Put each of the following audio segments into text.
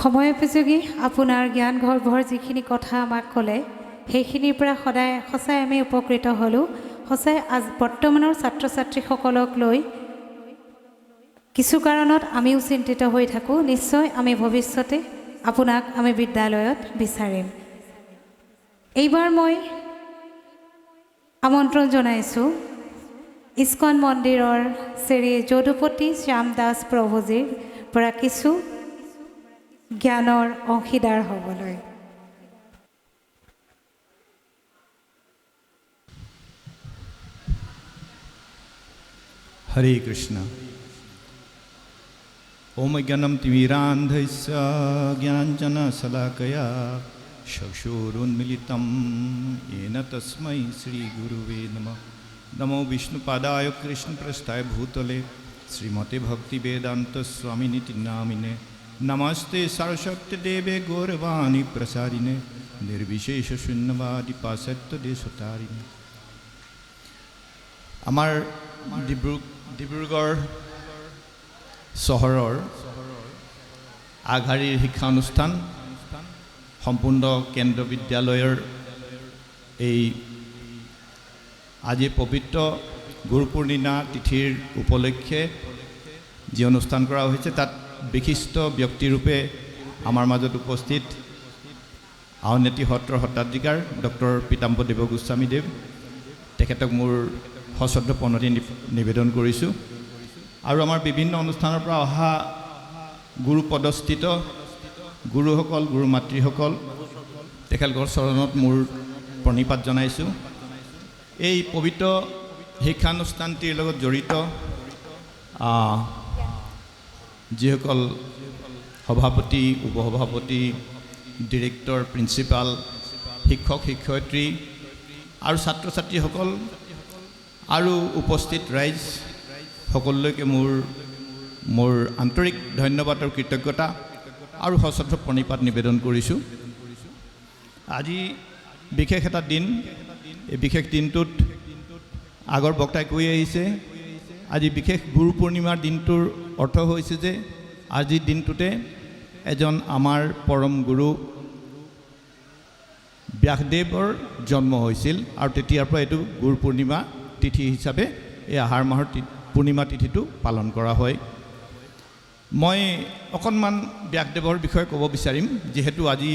সময়োপযোগী আপোনাৰ জ্ঞান গৰ্ভৰ যিখিনি কথা আমাক ক'লে সেইখিনিৰ পৰা সদায় সঁচাই আমি উপকৃত হ'লোঁ। সঁচাই আজ বৰ্তমানৰ ছাত্ৰ ছাত্ৰীসকলক লৈ কিছু কাৰণত আমিও চিন্তিত হৈ থাকোঁ। নিশ্চয় আমি ভৱিষ্যতে আপোনাক আমি বিদ্যালয়ত বিচাৰিম। এইবাৰ মই আমন্ত্ৰণ জনাইছোঁ ইস্কন মন্দিৰৰ শ্ৰী যদুপতি শ্যাম দাস প্ৰভুজীৰ পৰা কিছু জ্ঞানৰ অংশীদাৰ হ'বলৈ। হরে কৃষ্ণ। ওম জ্ঞানম তিমিরান্ধস্য জ্ঞানাঞ্জনশলাকয়া চক্ষুरुन्मीलितं येन तस्मै श्रीगुरुवे नमः। नमो विष्णुपादाय कृष्णप्रस्थाय भूतले श्रीमते भक्तिवेदान्तस्वामिनिति नामिने। नमस्ते सरस्वतीदेवे गौरवाणी प्रसारिणे निर्विशेषशून्यवादी पाश्चात्यदेशतारिणे। আমাৰ ডিব্ৰুগড় চহৰৰ আগশাৰীৰ শিক্ষা অনুষ্ঠান সম্পূৰ্ণ কেন্দ্ৰ বিদ্যালয়ৰ এই আজি পবিত্ৰ গুৰু পূৰ্ণিমা তিথিৰ উপলক্ষে যি অনুষ্ঠান কৰা হৈছে তাত বিশিষ্ট ব্যক্তিৰূপে আমাৰ মাজত উপস্থিত আউনীআটী সত্ৰৰ সত্ৰাধিকাৰ ডক্টৰ পীতাম্বৰ গোস্বামীদেৱ, তেখেতক মোৰ সশ্ৰদ্ধ প্ৰণতি নিবেদন কৰিছোঁ। আৰু আমাৰ বিভিন্ন অনুষ্ঠানৰ পৰা অহা গুৰু পদস্থিত গুৰুসকল, গুৰু মাতৃসকল, তেখেতলোকৰ চৰণত মোৰ প্ৰণিপাত জনাইছোঁ। এই পবিত্ৰ শিক্ষানুষ্ঠানটিৰ লগত জড়িত যিসকল সভাপতি, উপসভাপতি, ডিৰেক্টৰ, প্ৰিন্সিপাল, শিক্ষক শিক্ষয়িত্ৰী আৰু ছাত্ৰ ছাত্ৰীসকল আৰু উপস্থিত ৰাইজ সকলোলৈকে মোৰ আন্তৰিক ধন্যবাদ আৰু কৃতজ্ঞতা আৰু সশ্ৰদ্ধ প্ৰণিপাত নিবেদন কৰিছোঁ। আজি বিশেষ এটা দিন। এই বিশেষ দিনটোত আগৰ বক্তাই কৈ আহিছে, আজি বিশেষ গুৰু পূৰ্ণিমাৰ দিনটোৰ অৰ্থ হৈছে যে আজিৰ দিনটোতে এজন আমাৰ পৰম গুৰু ব্যাসদেৱৰ জন্ম হৈছিল আৰু তেতিয়াৰ পৰা এইটো গুৰু পূৰ্ণিমা তিথি হিচাপে এই আহাৰ মাহৰ পূৰ্ণিমা তিথিটো পালন কৰা হয়। মই অকণমান ব্যাসদেৱৰ বিষয়ে ক'ব বিচাৰিম, যিহেতু আজি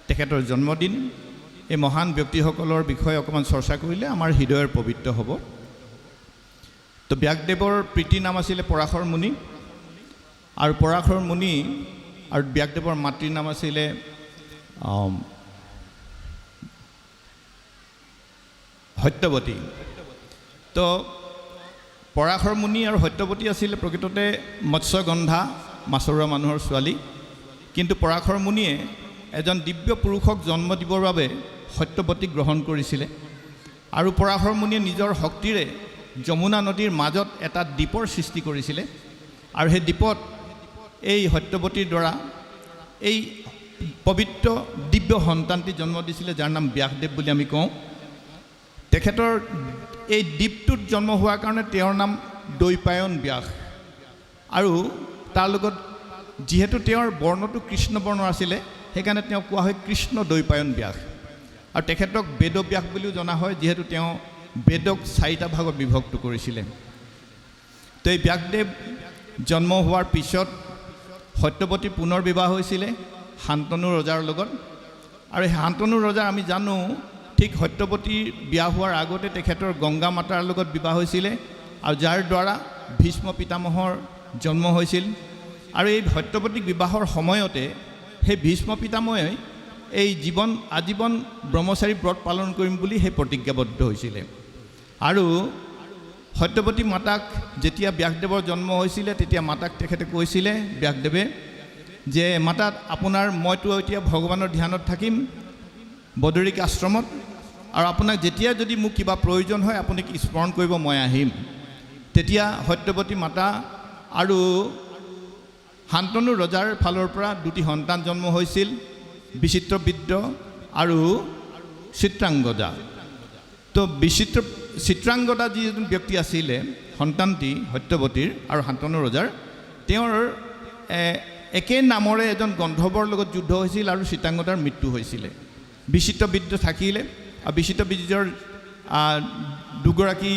তেখেতৰ জন্মদিন। এই মহান ব্যক্তিসকলৰ বিষয়ে অকণমান চৰ্চা কৰিলে আমাৰ হৃদয়ৰ পবিত্ৰ হ'ব। তো ব্যাসদেৱৰ প্ৰীতি নাম আছিলে পৰাশৰ মুনি, আৰু পৰাশৰ মুনি আৰু ব্যাসদেৱৰ মাতৃৰ নাম আছিলে সত্যৱতী। তো পৰাশৰ মুনি আৰু সত্যৱতী আছিলে প্ৰকৃততে মৎস্যগন্ধা মাছৰুৱা মানুহৰ ছোৱালী। কিন্তু পৰাশৰ মুনিয়ে এজন দিব্য পুৰুষক জন্ম দিবৰ বাবে সত্যৱতীক গ্ৰহণ কৰিছিলে। আৰু পৰাশৰ মুনিয়ে নিজৰ শক্তিৰে যমুনা নদীৰ মাজত এটা দ্বীপৰ সৃষ্টি কৰিছিলে। আৰু সেই দ্বীপত এই সত্যৱতীৰ দ্বাৰা এই পবিত্ৰ দিব্য সন্তানটি জন্ম দিছিলে, যাৰ নাম ব্যাসদেৱ বুলি আমি কওঁ। তেখেতৰ এই দ্বীপটোত জন্ম হোৱাৰ কাৰণে তেওঁৰ নাম দৈপায়ন ব্যাস। আৰু তাৰ লগত যিহেতু তেওঁৰ বৰ্ণটো কৃষ্ণ বৰ্ণ আছিলে, সেইকাৰণে তেওঁ কোৱা হয় কৃষ্ণ দৈপায়ন ব্যাস। আৰু তেখেতক বেদব্যাস বুলিও জনা হয়, যিহেতু তেওঁ বেদক 4টা ভাগত বিভক্ত কৰিছিলে। তো এই ব্যাসদেৱ জন্ম হোৱাৰ পিছত সত্যৱতী পুনৰ বিবাহ হৈছিলে শান্তনু ৰজাৰ লগত। আৰু সেই শান্তনু ৰজা আমি জানো ঠিক সত্যৱতীৰ বিয়া হোৱাৰ আগতে তেখেতৰ গংগা মাতাৰ লগত বিবাহ হৈছিলে, আৰু যাৰ দ্বাৰা ভীষ্ম পিতামহৰ জন্ম হৈছিল। আৰু এই সত্যৱতীক বিবাহৰ সময়তে সেই ভীষ্ম পিতামহে এই আজীৱন ব্ৰহ্মচাৰী ব্ৰত পালন কৰিম বুলি সেই প্ৰতিজ্ঞাবদ্ধ হৈছিলে। আৰু সত্যৱতী মাতাক যেতিয়া ব্যাসদেৱৰ জন্ম হৈছিলে তেতিয়া মাতাক তেখেতে কৈছিলে, ব্যাসদেৱে, যে মাতাত মইতো এতিয়া ভগৱানৰ ধ্যানত থাকিম বদৰিক আশ্ৰমত, আৰু আপোনাক যেতিয়া যদি মোক কিবা প্ৰয়োজন হয় আপুনি স্মৰণ কৰিব, মই আহিম। তেতিয়া সত্যৱতী মাতা আৰু শান্তনু ৰজাৰ ফালৰ পৰা 2টি সন্তান জন্ম হৈছিল, বিচিত্ৰবিদ্য আৰু চিত্ৰাংগদা। তো চিত্ৰাংগদা যিজন ব্যক্তি আছিলে সন্তানটি সত্যৱতীৰ আৰু শান্তনু ৰজাৰ, তেওঁৰ একে নামৰে এজন গন্ধৰ্বৰ লগত যুদ্ধ হৈছিল আৰু চিত্ৰাংগদাৰ মৃত্যু হৈছিলে। বিচিত্ৰ বিদ্য থাকিলে আৰু বিচিত্ৰ বিদ্যৰ দুগৰাকী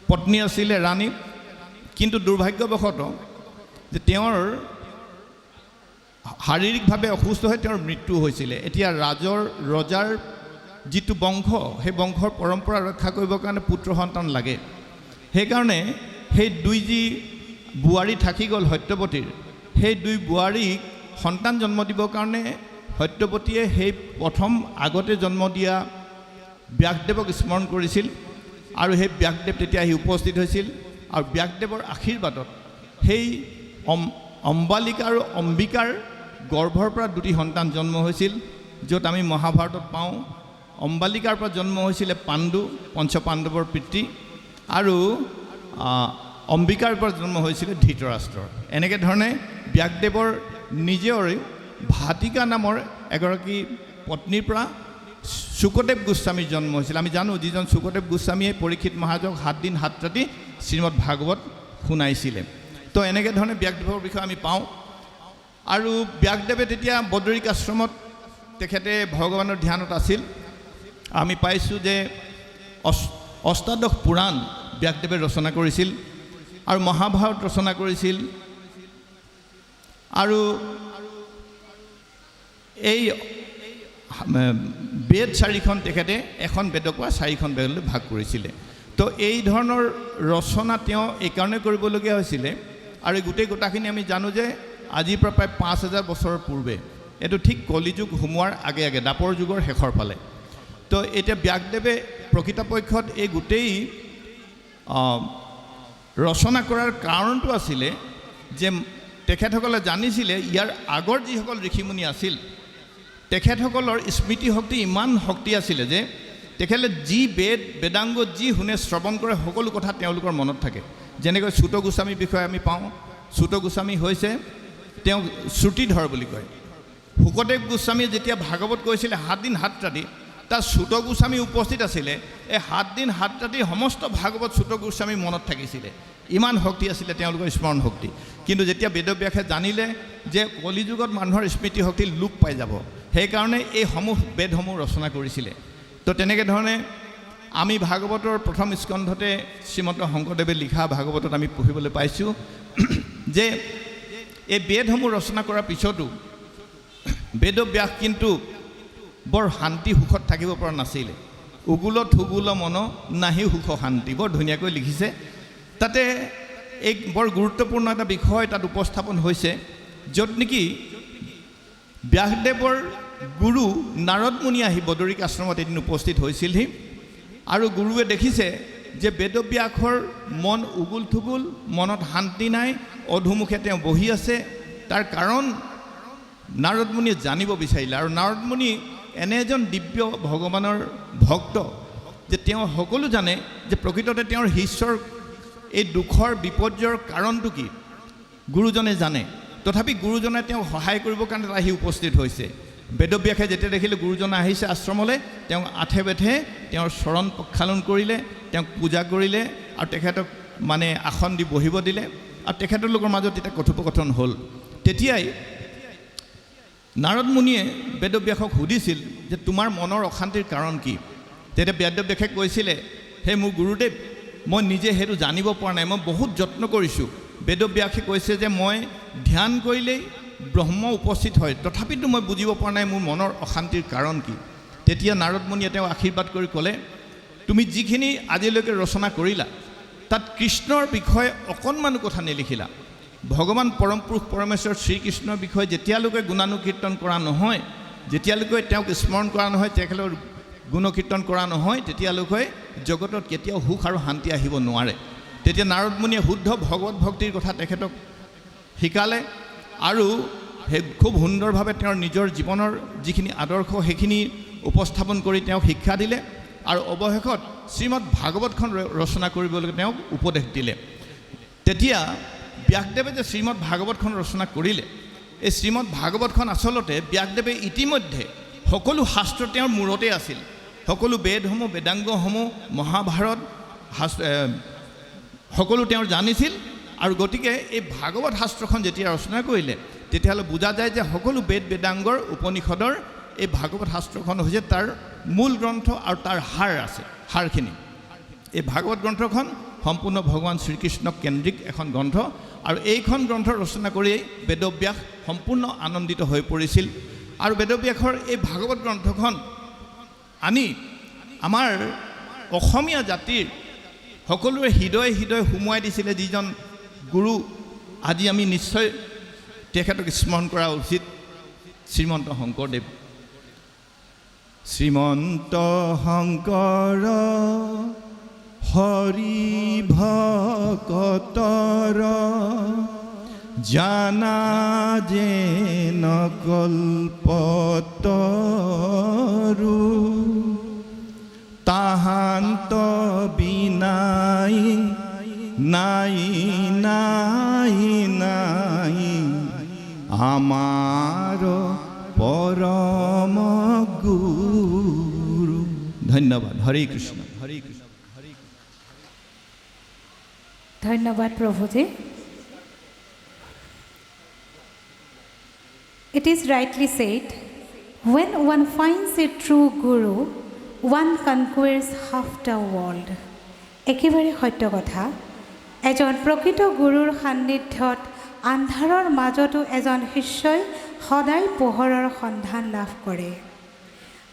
পত্নী আছিলে ৰাণী, কিন্তু দুৰ্ভাগ্যবশতঃ যে তেওঁৰ শাৰীৰিকভাৱে অসুস্থ হৈ তেওঁৰ মৃত্যু হৈছিলে। এতিয়া ৰজাৰ যিটো বংশ, সেই বংশৰ পৰম্পৰা ৰক্ষা কৰিবৰ কাৰণে পুত্ৰ সন্তান লাগে। সেইকাৰণে সেই দুই যি বোৱাৰী থাকি গ'ল সত্যৱতীৰ, সেই দুই বোৱাৰীক সন্তান জন্ম দিবৰ কাৰণে সত্যৱতীয়ে সেই প্ৰথম আগতে জন্ম দিয়া ব্যাসদেৱক স্মৰণ কৰিছিল আৰু সেই ব্যাসদেৱ তেতিয়া আহি উপস্থিত হৈছিল আৰু ব্যাসদেৱৰ আশীৰ্বাদত সেই অম্বালিকা আৰু অম্বিকাৰ গৰ্ভৰ পৰা দুটি সন্তান জন্ম হৈছিল, য'ত আমি মহাভাৰতত পাওঁ অম্বালিকাৰ পৰা জন্ম হৈছিলে পাণ্ডু, পঞ্চপাণ্ডৱৰ পিতৃ, আৰু অম্বিকাৰ পৰা জন্ম হৈছিলে ধৃতৰাষ্ট্ৰৰ। এনেকৈ ধৰণে ব্যাসদেৱৰ নিজৰে ভাতিকা নামৰ এগৰাকী পত্নীৰ পৰা শুকদেৱ গোস্বামীৰ জন্ম হৈছিল। আমি জানো যিজন শুকদেৱ গোস্বামীয়ে পৰীক্ষিত মহাৰাজক 7 দিন 7 ৰাতি শ্ৰীমদ ভাগৱত শুনাইছিলে। তো এনেকৈ ধৰণে ব্যাসদেৱৰ বিষয়ে আমি পাওঁ। আৰু ব্যাসদেৱে তেতিয়া বদৰিক আশ্ৰমত তেখেতে ভগৱানৰ ধ্যানত আছিল। আমি পাইছোঁ যে অষ্টাদশ পুৰাণ ব্যাসদেৱে ৰচনা কৰিছিল আৰু মহাভাৰত ৰচনা কৰিছিল, আৰু এই বেদ 4খন তেখেতে এখন বেদক বা 4খন বেদলৈ ভাগ কৰিছিলে। তো এই ধৰণৰ ৰচনা তেওঁ এইকাৰণে কৰিবলগীয়া হৈছিলে। আৰু গোটেই গোটাখিনি আমি জানো যে আজিৰ পৰা প্ৰায় 5000 বছৰৰ পূৰ্বে, এইটো ঠিক কলিযুগ সোমোৱাৰ আগে আগে দ্বাপৰ যুগৰ শেষৰ ফালে। তো এতিয়া ব্যাসদেৱে প্ৰকৃতপক্ষত এই গোটেই ৰচনা কৰাৰ কাৰণটো আছিলে যে তেখেতসকলে জানিছিলে ইয়াৰ আগৰ যিসকল ঋষিমুনি আছিল তেখেতসকলৰ স্মৃতিশক্তি ইমান শক্তি আছিলে যে তেখেতে যি বেদাংগ যি শুনে শ্ৰৱণ কৰে সকলো কথা তেওঁলোকৰ মনত থাকে। যেনেকৈ চুত গোস্বামীৰ বিষয়ে আমি পাওঁ। চুত গোস্বামী হৈছে তেওঁ শ্ৰুতিধৰ বুলি কয়। শুকদেৱ গোস্বামীয়ে যেতিয়া ভাগৱত কৈছিলে 7 দিন 7 ৰাতি, তাত চুত গোস্বামী উপস্থিত আছিলে। এই 7 দিন 7 ৰাতি সমস্ত ভাগৱত চুত গোস্বামীৰ মনত থাকিছিলে। ইমান শক্তি আছিলে তেওঁলোকৰ স্মৰণ শক্তি। কিন্তু যেতিয়া বেদব্যাসে জানিলে যে কলিযুগত মানুহৰ স্মৃতিশক্তি লোপ পাই যাব, সেইকাৰণে এই বেদসমূহ ৰচনা কৰিছিলে। তো তেনেকৈ ধৰণে আমি ভাগৱতৰ প্ৰথম স্কন্ধতে শ্ৰীমন্ত শংকৰদেৱে লিখা ভাগৱতত আমি পঢ়িবলৈ পাইছোঁ যে এই বেদসমূহ ৰচনা কৰাৰ পিছতো বেদব্যাস কিন্তু বৰ শান্তি সুখত থাকিব পৰা নাছিলে। উগুলত হুগুল মন নাহি সুখ শান্তি, বৰ ধুনীয়াকৈ লিখিছে। তাতে এক বৰ গুৰুত্বপূৰ্ণ এটা বিষয় তাত উপস্থাপন হৈছে, য'ত নেকি ব্যাসদেৱৰ গুৰু নাৰদ মুনি আহি বদৰিক আশ্ৰমত এদিন উপস্থিত হৈছিলহি আৰু গুৰুৱে দেখিছে যে বেদব্যাসৰ মন উগুল থুগুল, মনত শান্তি নাই, অধুমুখে তেওঁ বহি আছে। তাৰ কাৰণ নাৰদ মুনিয়ে জানিব বিচাৰিলে। আৰু নাৰদ মুনি এনে এজন দিব্য ভগৱানৰ ভক্ত যে তেওঁ সকলো জানে যে প্ৰকৃততে তেওঁৰ শিষ্যৰ এই দুখৰ বিপৰ্যয়ৰ কাৰণটো কি গুৰুজনে জানে। তথাপি গুৰুজনে তেওঁক সহায় কৰিবৰ কাৰণে আহি উপস্থিত হৈছে। বেদব্যাসে যেতিয়া দেখিলে গুৰুজন আহিছে আশ্ৰমলৈ, তেওঁ আঠে বেঠে তেওঁৰ চৰণ প্ৰক্ষালন কৰিলে, তেওঁক পূজা কৰিলে আৰু তেখেতক মানে আসন দি বহিব দিলে। আৰু তেখেতৰ লোকৰ মাজত তেতিয়া কথোপকথন হ'ল। তেতিয়াই নাৰদ মুনিয়ে বেদব্যাসক সুধিছিল যে তোমাৰ মনৰ অশান্তিৰ কাৰণ কি? তেতিয়া বেদব্যাসে কৈছিলে, হে মোৰ গুৰুদেৱ, মই নিজে সেইটো জানিব পৰা নাই, মই বহুত যত্ন কৰিছোঁ। বেদব্যাসে কৈছে যে মই ধ্যান কৰিলেই ব্ৰহ্ম উপস্থিত হয়, তথাপিতো মই বুজিব পৰা নাই মোৰ মনৰ অশান্তিৰ কাৰণ কি। তেতিয়া নাৰদ মুনিয়ে তেওঁ আশীৰ্বাদ কৰি ক'লে, তুমি যিখিনি আজিলৈকে ৰচনা কৰিলা তাত কৃষ্ণৰ বিষয়ে অকণমানো কথা নিলিখিলা। ভগৱান পৰম পুৰুষ পৰমেশ্বৰ শ্ৰীকৃষ্ণৰ বিষয়ে যেতিয়ালৈকে গুণানুকীৰ্তন কৰা নহয়, যেতিয়ালৈকে তেওঁক স্মৰণ কৰা নহয়, তেখেতৰ গুণকীৰ্তন কৰা নহয়, তেতিয়ালৈকে জগতত কেতিয়াও সুখ আৰু শান্তি আহিব নোৱাৰে। তেতিয়া নাৰদ মুনিয়ে শুদ্ধ ভগৱত ভক্তিৰ কথা তেখেতক শিকালে আৰু খুব সুন্দৰভাৱে তেওঁৰ নিজৰ জীৱনৰ যিখিনি আদৰ্শ সেইখিনি উপস্থাপন কৰি তেওঁক শিক্ষা দিলে আৰু অৱশেষত শ্ৰীমদ ভাগৱতখন ৰচনা কৰিবলৈ তেওঁক উপদেশ দিলে। তেতিয়া ব্যাসদেৱে যে শ্ৰীমদ ভাগৱতখন ৰচনা কৰিলে, এই শ্ৰীমদ ভাগৱতখন আচলতে ব্যাসদেৱে ইতিমধ্যে সকলো শাস্ত্ৰ তেওঁৰ মূৰতে আছিল। সকলো বেদসমূহ, বেদাংগসমূহ, মহাভাৰত সকলো তেওঁ জানিছিল আৰু গতিকে এই ভাগৱত শাস্ত্ৰখন যেতিয়া ৰচনা কৰিলে তেতিয়াহ'লে বুজা যায় যে সকলো বেদ বেদাংগৰ উপনিষদৰ এই ভাগৱত শাস্ত্ৰখন হৈছে তাৰ মূল গ্ৰন্থ আৰু তাৰ সাৰ আছে সাৰখিনি এই ভাগৱত গ্ৰন্থখন সম্পূৰ্ণ ভগৱান শ্ৰীকৃষ্ণক কেন্দ্ৰিক এখন গ্ৰন্থ আৰু এইখন গ্ৰন্থ ৰচনা কৰিয়েই বেদব্যাস সম্পূৰ্ণ আনন্দিত হৈ পৰিছিল আৰু বেদব্যাসৰ এই ভাগৱত গ্ৰন্থখন আনি আমাৰ অসমীয়া জাতিৰ সকলোৰে হৃদয় হৃদয় সুমুৱাই দিছিলে যিজন গুৰু আজি আমি নিশ্চয় তেখেতক স্মৰণ কৰা উচিত শ্ৰীমন্ত শংকৰদেৱ শ্ৰীমন্ত শংকৰ হৰি ভকতৰ জানা যেন কল্পতৰু তাহান্ত বিনাই নাই নাই নাই আমাৰ পৰম গুৰু ধন্যবাদ হৰে কৃষ্ণ হৰে কৃষ্ণ ধন্যবাদ প্ৰভুজী It is rightly said, when one finds a true guru, one conquers half the world. একেবাৰে সত্য কথা এজন প্ৰকৃত গুৰুৰ সান্নিধ্যত আন্ধাৰৰ মাজতো এজন শিষ্যই সদায় পোহৰৰ সন্ধান লাভ কৰে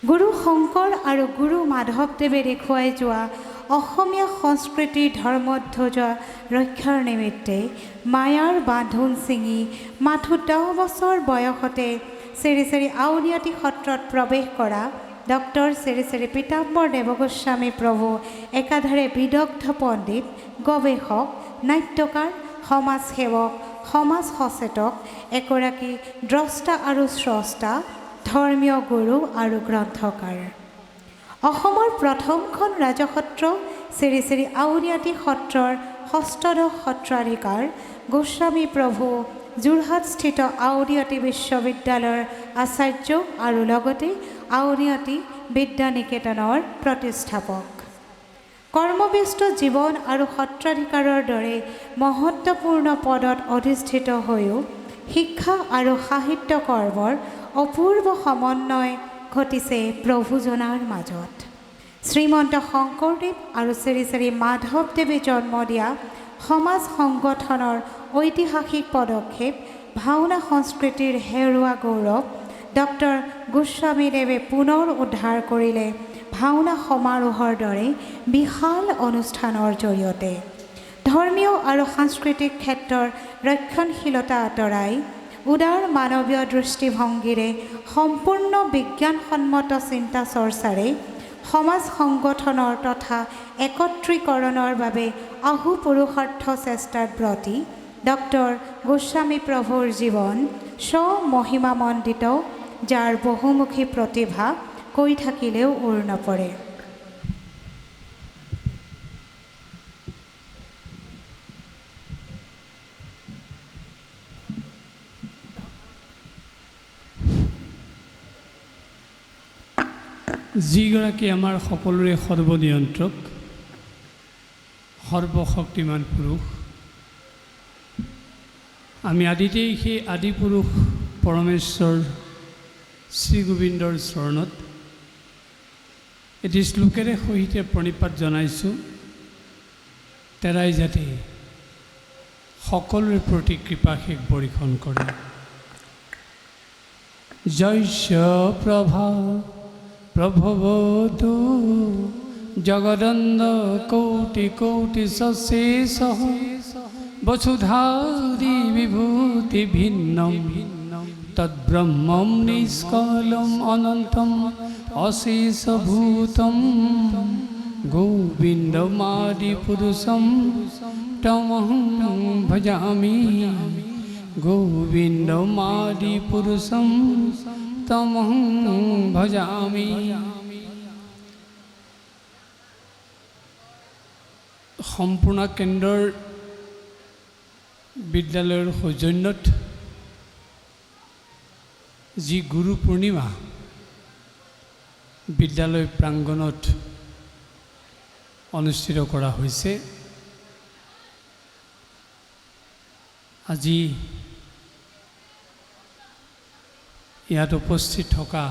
গুৰু শংকৰ আৰু গুৰু মাধৱদেৱে দেখুৱাই যোৱা অসমীয়া সংস্কৃতিৰ ধৰ্মধ্বজ ৰক্ষাৰ নিমিত্তে মায়াৰ বান্ধোন ছিঙি মাথো 10 বছৰ বয়সতে শ্ৰী শ্ৰী আউনীআটী সত্ৰত প্ৰৱেশ কৰা ডক্টৰ শ্ৰী শ্ৰী পীতাম্বৰ দেৱগোস্বামী প্ৰভু একাধাৰে বিদগ্ধ পণ্ডিত গৱেষক নাট্যকাৰ সমাজ সেৱক সমাজ সচেতক এগৰাকী দ্ৰষ্টা আৰু স্ৰষ্টা ধৰ্মীয় গুৰু আৰু গ্ৰন্থকাৰ অসমৰ প্ৰথমখন ৰাজসত্ৰ শ্ৰী শ্ৰী আউনীআটী সত্ৰৰ ষষ্ঠদশ সত্ৰাধিকাৰ গোস্বামী প্ৰভু যোৰহাটস্থিত আউনীআটী বিশ্ববিদ্যালয়ৰ আচাৰ্য আৰু লগতে আউনীআটী বিদ্যা নিকেতনৰ প্ৰতিষ্ঠাপক কৰ্মব্যস্ত জীৱন আৰু সত্ৰাধিকাৰৰ দৰে মহত্বপূৰ্ণ পদত অধিষ্ঠিত হৈও শিক্ষা আৰু সাহিত্য কৰ্মৰ অপূৰ্ব সমন্বয় ঘটিছে প্ৰভুজনাৰ মাজত শ্ৰীমন্ত শংকৰদেৱ আৰু শ্ৰী শ্ৰী মাধৱদেৱে জন্ম দিয়া সমাজ সংগঠনৰ ঐতিহাসিক পদক্ষেপ ভাওনা সংস্কৃতিৰ হেৰুৱা গৌৰৱ ডক্টৰ গোস্বামীদেৱে পুনৰ উদ্ধাৰ কৰিলে ভাওনা সমাৰোহৰ দৰে বিশাল অনুষ্ঠানৰ জৰিয়তে ধৰ্মীয় আৰু সাংস্কৃতিক ক্ষেত্ৰৰ ৰক্ষণশীলতা আঁতৰাই উদাৰ মানৱীয় দৃষ্টিভংগীৰে সম্পূৰ্ণ বিজ্ঞানসন্মত চিন্তা চৰ্চাৰে সমাজ সংগঠনৰ তথা একত্ৰীকৰণৰ বাবে আহুপুৰুষাৰ্থ চেষ্টাত ব্ৰতী ডক্টৰ গোস্বামী প্ৰভুৰ জীৱন স্বমহিমামণ্ডিত যাৰ বহুমুখী প্ৰতিভা কৈ থাকিলেও ওৰ নপৰে যিগৰাকী আমাৰ সকলোৰে সৰ্বনিয়ন্ত্ৰক সৰ্বশক্তিমান পুৰুষ আমি আদিতেই সেই আদি পুৰুষ পৰমেশ্বৰ শ্ৰী গোবিন্দৰ চৰণত এটি শ্লোকেৰে সহিতে প্ৰণিপাত জনাইছোঁ তেৰাই যাতে সকলোৰে প্ৰতি কৃপাশেষ বৰ্ষণ কৰে জয়স্য প্ৰভা প্রভবতু জগদন্দ কোটি কোটি সশেষ বসুধাদি বিভূতি ভিন্নম তদ্ব্রহ্মম নিষ্কলম অনন্তম অশেষভূতম গোবিন্দমাদি পুরুষম তমহং ভজামি গোবিন্দমাদি পুরুষম তমহং ভজামি সম্পূৰ্ণ কেন্দ্ৰৰ বিদ্যালয়ৰ সৌজন্যত যি গুৰু পূৰ্ণিমা বিদ্যালয় প্ৰাংগণত অনুষ্ঠিত কৰা হৈছে আজি ইয়াত উপস্থিত থকা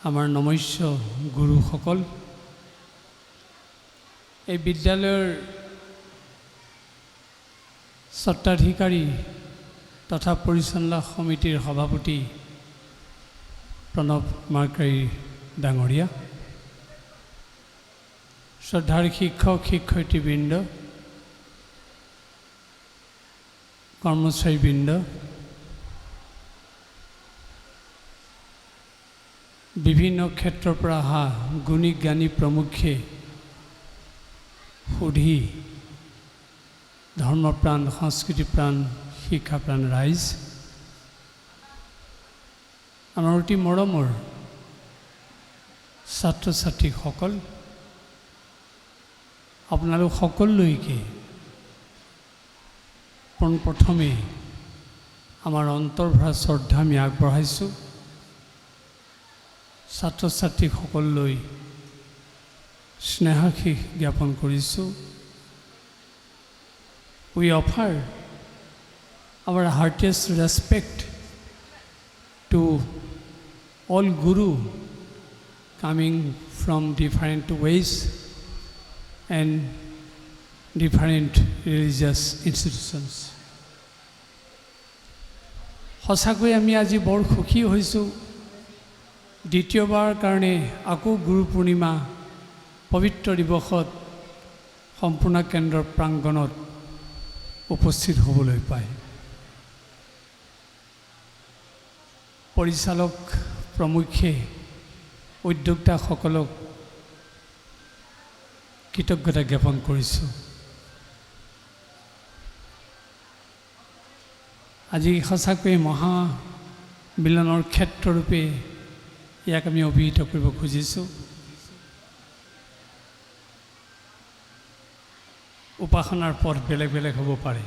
আমাৰ নমস্য গুৰুসকল, এই বিদ্যালয়ৰ স্বত্বাধিকাৰী তথা পৰিচালনা সমিতিৰ সভাপতি প্ৰণৱ মাৰ্কাৰী ডাঙৰীয়া, শ্ৰদ্ধাৰ শিক্ষক শিক্ষয়িত্ৰীবৃন্দ, কৰ্মচাৰীবৃন্দ, বিভিন্ন ক্ষেত্ৰৰ পৰা অহা গুণী জ্ঞানী প্ৰমুখে সুধি ধৰ্মপ্ৰাণ, সংস্কৃতিপ্ৰাণ, শিক্ষাপ্ৰাণ ৰাইজ, আমাৰ অতি মৰমৰ ছাত্ৰ ছাত্ৰীসকল, আপোনালোক সকলোলৈকে পোনপ্ৰথমে আমাৰ অন্তৰ্ভৰা শ্ৰদ্ধা আমি আগবঢ়াইছোঁ। ছাত্ৰ ছাত্ৰীসকললৈ স্নেহাশীষ জ্ঞাপন কৰিছোঁ। We offer our heartiest respect to all Guru coming from different ways and different religious institutions. সঁচাকৈ আমি আজি বৰ সুখী হৈছোঁ। দ্বিতীয়বাৰ কাৰণে আকৌ গুৰু পূৰ্ণিমা পবিত্ৰ দিৱসত সম্পূৰ্ণ কেন্দ্ৰৰ প্ৰাংগণত উপস্থিত হ'বলৈ পায়। পৰিচালক প্ৰমুখে উদ্যোক্তাসকলক কৃতজ্ঞতা জ্ঞাপন কৰিছোঁ। আজি সঁচাকৈ মহামিলনৰ ক্ষেত্ৰৰূপে ইয়াক আমি অভিহিত কৰিব খুজিছোঁ। উপাসনাৰ পথ বেলেগ বেলেগ হ'ব পাৰে,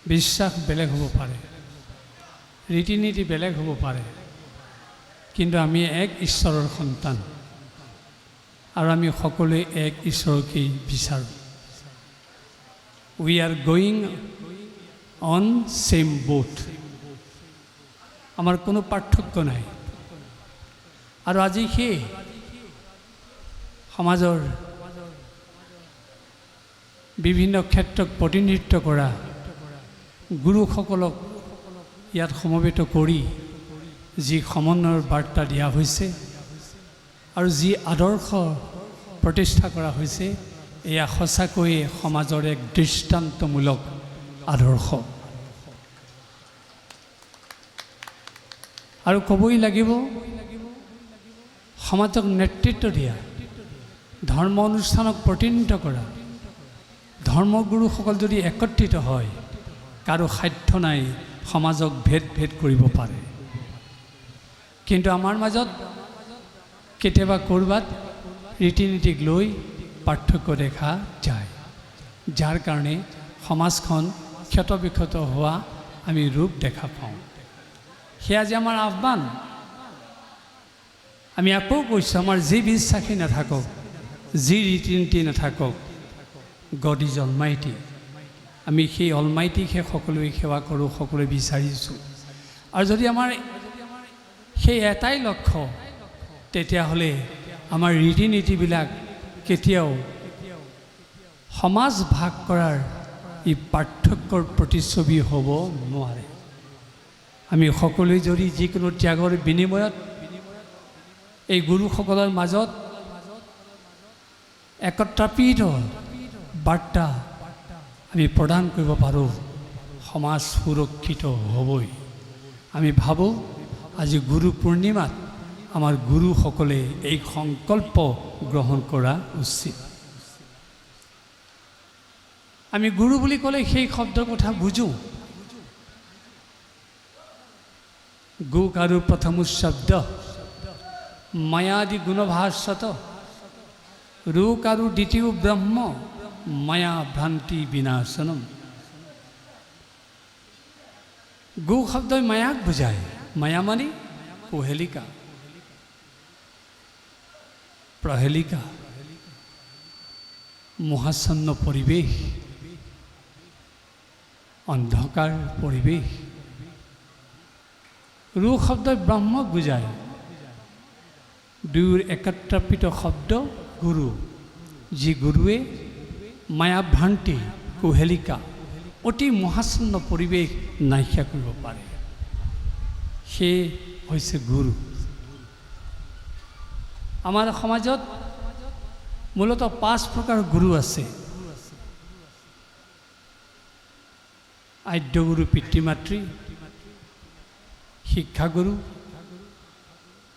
বিশ্বাস বেলেগ হ'ব পাৰে, ৰীতি নীতি বেলেগ হ'ব পাৰে, কিন্তু আমি এক ঈশ্বৰৰ সন্তান আৰু আমি সকলোৱে এক ঈশ্বৰকেই বিচাৰোঁ। We are going on same boat, আমাৰ কোনো পাৰ্থক্য নাই। আৰু আজি সেই সমাজৰ বিভিন্ন ক্ষেত্ৰক প্ৰতিনিধিত্ব কৰা গুৰুসকলক ইয়াত সমবেত কৰি যি সমন্বয়ৰ বাৰ্তা দিয়া হৈছে আৰু যি আদৰ্শ প্ৰতিষ্ঠা কৰা হৈছে, এয়া সঁচাকৈয়ে সমাজৰ এক দৃষ্টান্তমূলক আদৰ্শ। আৰু ক'বই লাগিব, সমাজক নেতৃত্ব দিয়া, ধৰ্ম অনুষ্ঠানক প্ৰতিনিধিত্ব কৰা ধৰ্মগুৰুসকল যদি একত্ৰিত হয়, কাৰো সাধ্য নাই সমাজক ভেদ কৰিব পাৰে। কিন্তু আমাৰ মাজত কেতিয়াবা ক'ৰবাত ৰীতি নীতিক লৈ পাৰ্থক্য দেখা যায়, যাৰ কাৰণে সমাজখন ক্ষতবিক্ষত হোৱা আমি ৰূপ দেখা পাওঁ। সেয়া যে আমাৰ আহ্বান। আমি আকৌ কৈছোঁ, আমাৰ যি বিশ্বাসী নাথাকক, যি ৰীতি নীতি নাথাকক, গড ইজ অলমাইটি। আমি সেই অলমাইটিকহে সকলোৱে সেৱা কৰোঁ, সকলোৱে বিচাৰিছোঁ। আৰু যদি আমাৰ সেই এটাই লক্ষ্য, তেতিয়াহ'লে আমাৰ ৰীতি নীতিবিলাক কেতিয়াও সমাজ ভাগ কৰাৰ ই পাৰ্থক্যৰ প্ৰতিচ্ছবি হ'ব নোৱাৰে। আমি সকলোৱে যদি যিকোনো ত্যাগৰ বিনিময়ত এই গুৰুসকলৰ মাজত একত্ৰাপিত বাৰ্তা আমি প্ৰদান কৰিব পাৰোঁ, সমাজ সুৰক্ষিত হ'বই। আমি ভাবোঁ আজি গুৰু পূৰ্ণিমাত আমাৰ গুৰুসকলে এই সংকল্প গ্ৰহণ কৰা উচিত। আমি গুৰু বুলি ক'লে সেই শব্দৰ কথা বুজোঁ। গু কাৰু প্ৰথমো শব্দ মায়াদি গুণভাস্বত, ৰূক আৰু দ্বিতীয় ব্ৰহ্ম মায়া ভ্ৰান্তি বিনাশনম। গু শব্দই মায়াক বুজায়। মায়া মানে কুহেলিকা, প্ৰহেলিকা, মোহাচ্ছন্ন পৰিৱেশ, অন্ধকাৰ পৰিৱেশ। ৰু শব্দই ব্ৰহ্মক বুজায়। দুয়োৰ একত্ৰিত শব্দ গুৰু, যি গুৰুৱে মায়াভ্ৰান্তি কুহেলিকা অতি মহাচ্ছন্ন পৰিৱেশ নাইকিয়া কৰিব পাৰে, সে হৈছে গুৰু। আমাৰ সমাজত মূলতঃ 5 প্ৰকাৰ গুৰু আছে। আদ্যগুৰু পিতৃ মাতৃ, শিক্ষাগুৰু,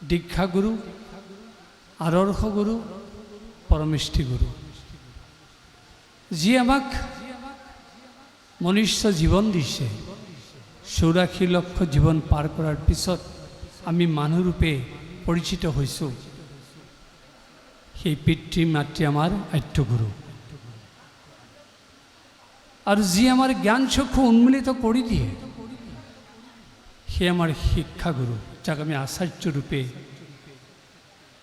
দীক্ষাগুৰু, আদৰ্শ গুৰু, পৰমেষ্ঠি গুৰু। যি আমাক মনুষ্য জীৱন দিছে, 84 লক্ষ জীৱন পাৰ কৰাৰ পিছত আমি মানুহৰূপে পৰিচিত হৈছোঁ, সেই পিতৃ মাতৃ আমাৰ আদ্যগুৰু। আৰু যি আমাৰ জ্ঞান চক্ষু উন্মিলিত কৰি দিয়ে, সে আমাৰ শিক্ষাগুৰু, যাক আমি আচাৰ্য ৰূপে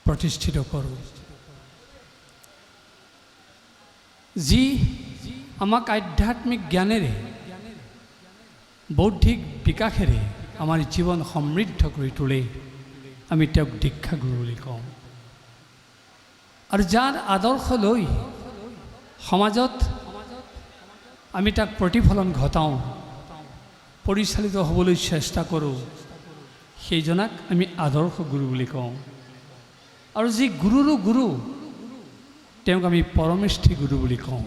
প্ৰতিষ্ঠিত কৰোঁ। যি আমাক আধ্যাত্মিক জ্ঞানেৰে বৌদ্ধিক বিকাশেৰে আমাৰ জীৱন সমৃদ্ধ কৰি তোলে, আমি তেওঁক দীক্ষাগুৰু বুলি কওঁ। আৰু যাৰ আদৰ্শ লৈ সমাজত আমি তাক প্ৰতিফলন ঘটাওঁ, পৰিচালিত হ'বলৈ চেষ্টা কৰোঁ, সেইজনাক আমি আদৰ্শ গুৰু বুলি কওঁ। আৰু যি গুৰুৰো গুৰু, তেওঁক আমি পৰমেষ্ঠি গুৰু বুলি কওঁ।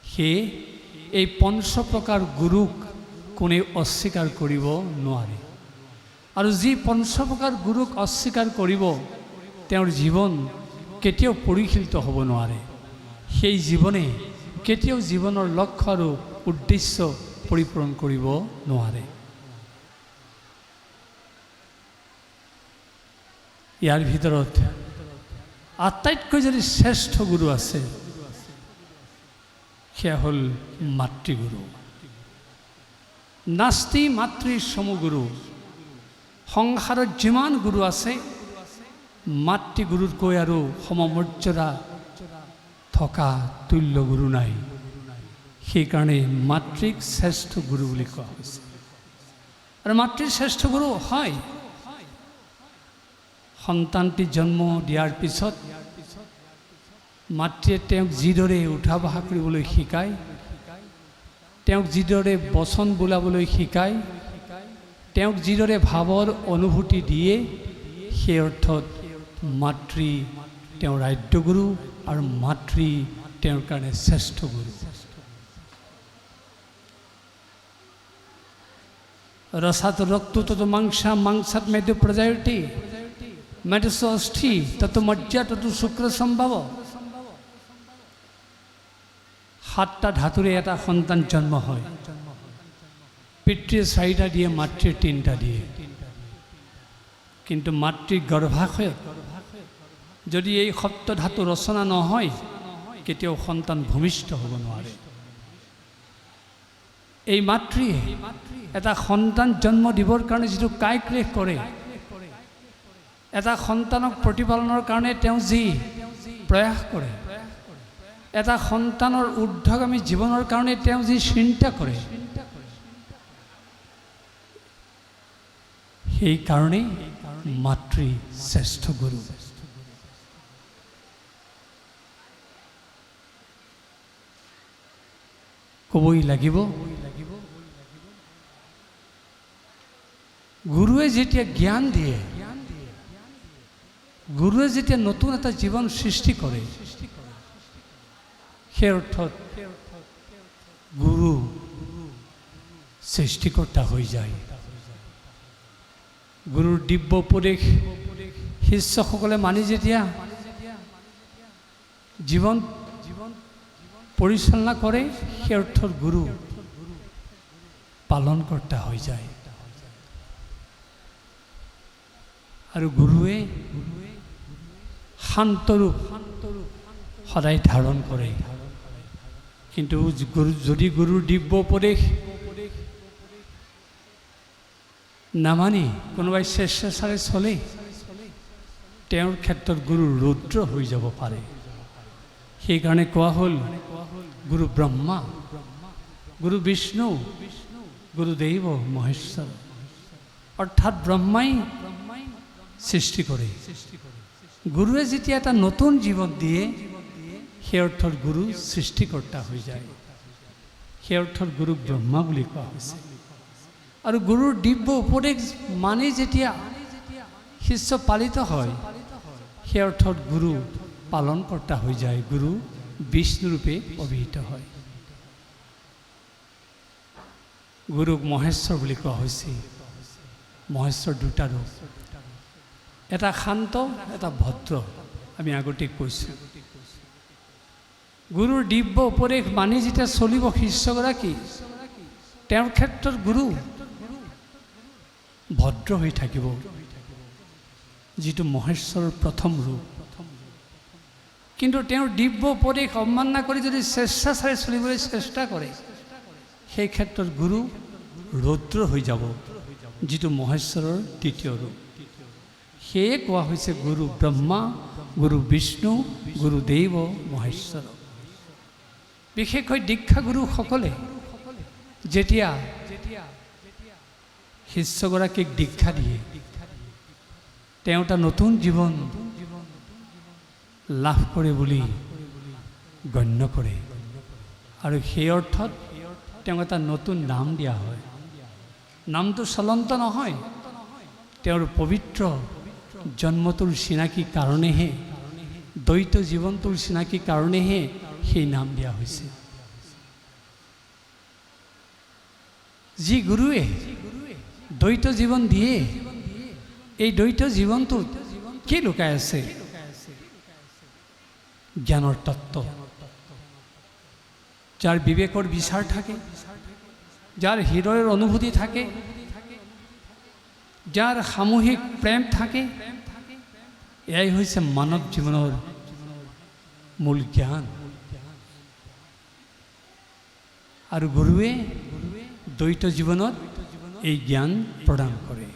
সেয়ে এই 5 প্ৰকাৰ গুৰুক কোনেও অস্বীকাৰ কৰিব নোৱাৰে। আৰু যি 5 প্ৰকাৰ গুৰুক অস্বীকাৰ কৰিব, তেওঁৰ জীৱন কেতিয়াও পৰিশীলিত হ'ব নোৱাৰে। সেই জীৱনে কেতিয়াও জীৱনৰ লক্ষ্য আৰু উদ্দেশ্য পৰিপূৰণ কৰিব নোৱাৰে। ইয়াৰ ভিতৰত আটাইতকৈ যদি শ্ৰেষ্ঠ গুৰু আছে, সেয়া হ'ল মাতৃগুৰু। নাস্তি মাতৃ সমগুৰু। সংসাৰত যিমান গুৰু আছে, মাতৃগুৰুতকৈ আৰু সমমৰ্যাদা থকা তুল্য গুৰু নাই। সেইকাৰণে মাতৃক শ্ৰেষ্ঠ গুৰু বুলি কোৱা হৈছে। আৰু মাতৃৰ শ্ৰেষ্ঠ গুৰু হয়, সন্তানটি জন্ম দিয়াৰ পিছত মাতৃয়ে তেওঁক যিদৰে উঠা বহা কৰিবলৈ শিকায়, তেওঁক যিদৰে বচন বোলাবলৈ শিকায়, তেওঁক যিদৰে ভাৱৰ অনুভূতি দিয়ে, সেই অৰ্থত মাতৃ তেওঁৰ আদ্যগুৰু আৰু মাতৃ তেওঁৰ কাৰণে শ্ৰেষ্ঠ গুৰু। ৰসাত ৰক্ত তত মাংসা, মাংসাত মেদ প্ৰজায়তি, মেদস অস্থি তত মজ্জা তত শুক্ৰ সম্ভৱ। 7টা ধাতুৰে এটা সন্তান জন্ম হয়। পিতৃয়ে 4টা দিয়ে, মাতৃয়ে 3টা দিয়ে। কিন্তু মাতৃৰ গৰ্ভাশয়ত যদি এই সপ্ত ধাতু ৰচনা নহয়, কেতিয়াও সন্তান ভূমিষ্ঠ হ'ব নোৱাৰে। এই মাতৃয়ে এটা সন্তান জন্ম দিবৰ কাৰণে যিটো কায়ক্লেশ কৰে, এটা সন্তানক প্ৰতিপালনৰ কাৰণে তেওঁ যি প্ৰয়াস কৰে, এটা সন্তানৰ ঊৰ্ধ্বগামী জীৱনৰ কাৰণে তেওঁ যি চিন্তা কৰে, সেইকাৰণে মাতৃ শ্ৰেষ্ঠ গুৰু। ক'বই লাগিব, গুৰুৱে যেতিয়া জ্ঞান দিয়ে, গুৰুৱে যেতিয়া নতুন এটা জীৱন সৃষ্টি কৰে, সেই অৰ্থত গুৰু সৃষ্টিকৰ্তা হৈ যায়। গুৰুৰ দিব্য উপদেশ শিষ্যসকলে মানি যেতিয়া জীৱন পৰিচালনা কৰে, সেই অৰ্থত গুৰু পালনকৰ্তা হৈ যায়। আৰু গুৰুৱে শান্তৰূপ সদায় ধাৰণ কৰে। কিন্তু যদি গুৰুৰ দিব্য উপদেশ নামানি কোনোবাই স্বেচ্ছাচাৰে চলে, তেওঁৰ ক্ষেত্ৰত গুৰু ৰুদ্ৰ হৈ যাব পাৰে। সেইকাৰণে কোৱা হ'ল গুৰু ব্ৰহ্মা, গুৰু বিষ্ণু, গুৰুদেব মহেশ্বৰ, অৰ্থাৎ ব্ৰহ্মাই সৃষ্টি কৰে। গুৰুৱে যেতিয়া এটা নতুন জীৱন দিয়ে, সেই অৰ্থত গুৰু সৃষ্টিকৰ্তা হৈ যায়। সেই অৰ্থত গুৰুক ব্ৰহ্মা বুলি কোৱা হৈছে। আৰু গুৰুৰ দিব্য উপদেশ মানি যেতিয়া শিষ্য পালিত হয়, সেই অৰ্থত গুৰু পালনকৰ্তা হৈ যায়, গুৰু বিষ্ণুৰূপে অভিহিত হয়। গুৰুক মহেশ্বৰ বুলি কোৱা হৈছে। মহেশ্বৰ দুটা ৰূপ, এটা শান্ত, এটা ভদ্ৰ। আমি আগতে কৈছোঁ, গুৰুৰ দিব্য উপদেশ মানি যেতিয়া চলিব শিষ্যগৰাকী, তেওঁৰ ক্ষেত্ৰত গুৰু ভদ্ৰ হৈ থাকিব, যিটো মহেশ্বৰৰ প্ৰথম ৰূপ। কিন্তু তেওঁৰ দিব্য উপদেশ অৱমাননা কৰি যদি স্বেচ্ছাচাৰে চলিবলৈ চেষ্টা কৰে, সেই ক্ষেত্ৰত গুৰু ৰৌদ্ৰ হৈ যাব, যিটো মহেশ্বৰৰ দ্বিতীয় ৰূপ। সেয়ে কোৱা হৈছে গুৰু ব্ৰহ্মা, গুৰু বিষ্ণু, গুৰুদেৱ মহেশ্বৰ। বিশেষকৈ দীক্ষাগুৰুসকলে যেতিয়া শিষ্যগৰাকীক দীক্ষা দিয়ে, তেওঁ এটা নতুন জীৱন লাভ কৰে বুলি গণ্য কৰে, আৰু সেই অৰ্থত তেওঁ এটা নতুন নাম দিয়া হয়। নামটো চলন্ত নহয়, তেওঁৰ পবিত্ৰ জন্মটোৰ চিনাকি কাৰণেহে, দ্বৈত জীৱনটোৰ চিনাকি কাৰণেহে সেই নাম দিয়া হৈছে। যি গুৰুৱে দ্বৈত জীৱন দিয়ে, এই দ্বৈত জীৱনটোত কি লুকাই আছে? জ্ঞানৰ তত্ত্ব। যাৰ বিবেকৰ বিচাৰ থাকে, যাৰ হৃদয়ৰ অনুভূতি থাকে, যাৰ সামূহিক প্ৰেম থাকে, এয়াই হৈছে মানৱ জীৱনৰ মূল জ্ঞান। আৰু গুৰুৱে দ্বৈত জীৱনত এই জ্ঞান প্ৰদান কৰে।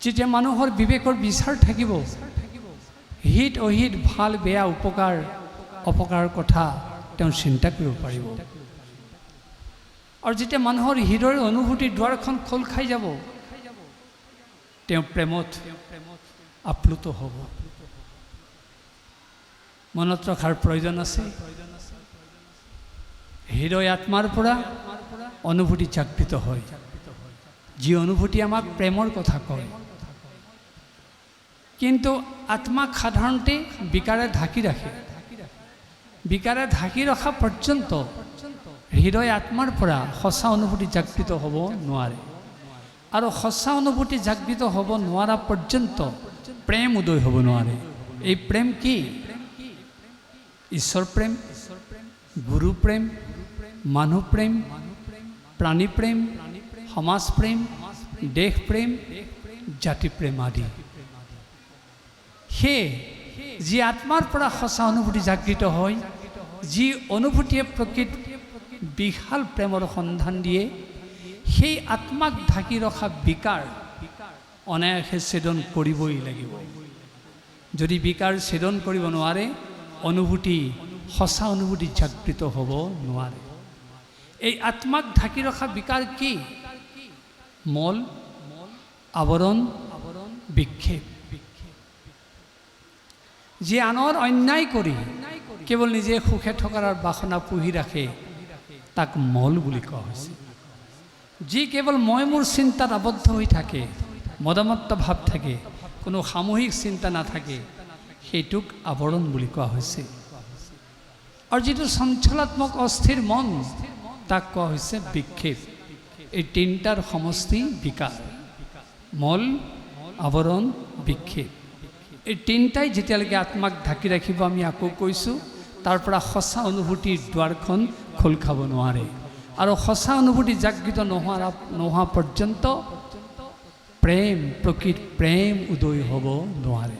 যেতিয়া মানুহৰ বিবেকৰ বিচাৰ থাকিব, হিত অহিত, ভাল বেয়া, উপকাৰ অপকাৰৰ কথা তেওঁ চিন্তা কৰিব পাৰিব। আৰু যেতিয়া মানুহৰ হৃদয়ৰ অনুভূতিৰ দুৱাৰখন খোল খাই যাব, তেওঁ প্ৰেমত আপ্লুত হ'ব। মনত ৰখাৰ প্ৰয়োজন আছে, হৃদয় আত্মাৰ পৰা অনুভূতি জাগৃত হয়, যি অনুভূতি আমাক প্ৰেমৰ কথা কয়। কিন্তু আত্মাক সাধাৰণতে বিকাৰে ঢাকি ৰাখে। বিকাৰে ঢাকি ৰখা পৰ্যন্ত হৃদয় আত্মাৰ পৰা সঁচা অনুভূতি জাগৃত হ'ব নোৱাৰে। আৰু সঁচা অনুভূতি জাগৃত হ'ব নোৱাৰা পৰ্যন্ত প্ৰেম উদয় হ'ব নোৱাৰে। এই প্ৰেম কি? ঈশ্বৰ প্ৰেম, গুৰু প্ৰেম, মানুহ প্ৰেম, প্ৰাণী প্ৰেম, সমাজ প্ৰেম, দেশ প্ৰেম, জাতি প্ৰেম আদি। সেয়ে যি আত্মাৰ পৰা সঁচা অনুভূতি জাগৃত হয়, যি অনুভূতিয়ে প্ৰকৃত বিশাল প্ৰেমৰ সন্ধান দিয়ে, সেই আত্মাক ঢাকি ৰখা বিকাৰ অনায়াসে ছেদন কৰিবই লাগিব। যদি বিকাৰ ছেদন কৰিব নোৱাৰে, অনুভূতি, সঁচা অনুভূতি জাগৃত হ'ব নোৱাৰে। এই আত্মাক ঢাকি ৰখা বিকাৰ কি? মল, আৱৰণ, বিক্ষেপ। যি আনৰ অন্যায় কৰি কেৱল নিজে সুখে থকাৰ বাসনা পুহি ৰাখে, তাক মল বুলি কোৱা হৈছে। যি কেৱল মই মোৰ চিন্তাত আবদ্ধ হৈ থাকে, মদমত্ত ভাৱ থাকে, কোনো সামূহিক চিন্তা নাথাকে, সেইটোক আৱৰণ বুলি কোৱা হৈছে। আৰু যিটো চঞ্চলাত্মক অস্থিৰ মন, তাক কোৱা হৈছে বিক্ষেপ। এই তিনিটাৰ সমষ্টি বিকাৰ। মল, আৱৰণ, বিক্ষেপ। এই তিনিটাই যেতিয়ালৈকে আত্মাক ঢাকি ৰাখিব, আমি আকৌ কৈছোঁ, তাৰ পৰা সঁচা অনুভূতিৰ দুৱাৰখন খোল খাব নোৱাৰে। আৰু সঁচা অনুভূতি জাগৃত নোহোৱা পৰ্যন্ত প্ৰেম, প্ৰকৃত প্ৰেম উদয় হ'ব নোৱাৰে।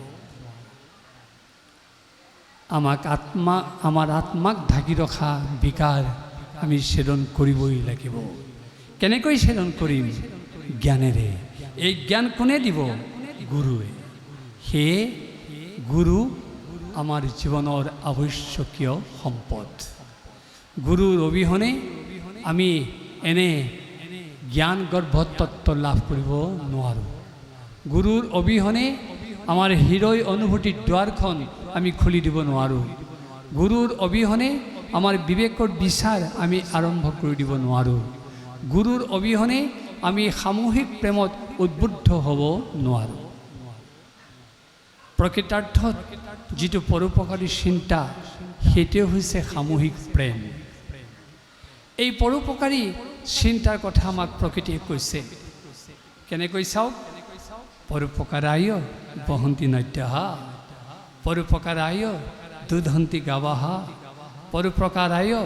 আমাৰ আত্মাক ঢাকি ৰখা বিকাৰ আমি ছেদন কৰিবই লাগিব। কেনেকৈ ছেদন কৰিম? জ্ঞানেৰে। এই জ্ঞান কোনে দিব? গুৰুৱে। সেয়ে গুৰু আমাৰ জীৱনৰ আৱশ্যকীয় সম্পদ। গুৰুৰ অবিহনে আমি এনে জ্ঞান গৰ্ভ তত্ত্ব লাভ কৰিব নোৱাৰোঁ। গুৰুৰ অবিহনে আমাৰ হৃদয় অনুভূতিৰ দুৱাৰখন আমি খুলি দিব নোৱাৰোঁ। গুৰুৰ অবিহনে আমাৰ বিবেকৰ বিচাৰ আমি আৰম্ভ কৰি দিব নোৱাৰোঁ। গুৰুৰ অবিহনে আমি সামূহিক প্ৰেমত উদ্বুদ্ধ হ'ব নোৱাৰোঁ। প্ৰকৃতাৰ্থত যিটো পৰোপকাৰী চিন্তা সেইটোৱে হৈছে সামূহিক প্ৰেম। এই পৰোপকাৰী চিন্তাৰ কথা আমাক প্ৰকৃতিয়ে কৈছে। কেনেকৈ চাওক, পৰোপকাৰায় বহন্তি নদ্যহা, পৰোপকাৰায় দুধন্তি গাৱাহা, পৰোপকাৰায়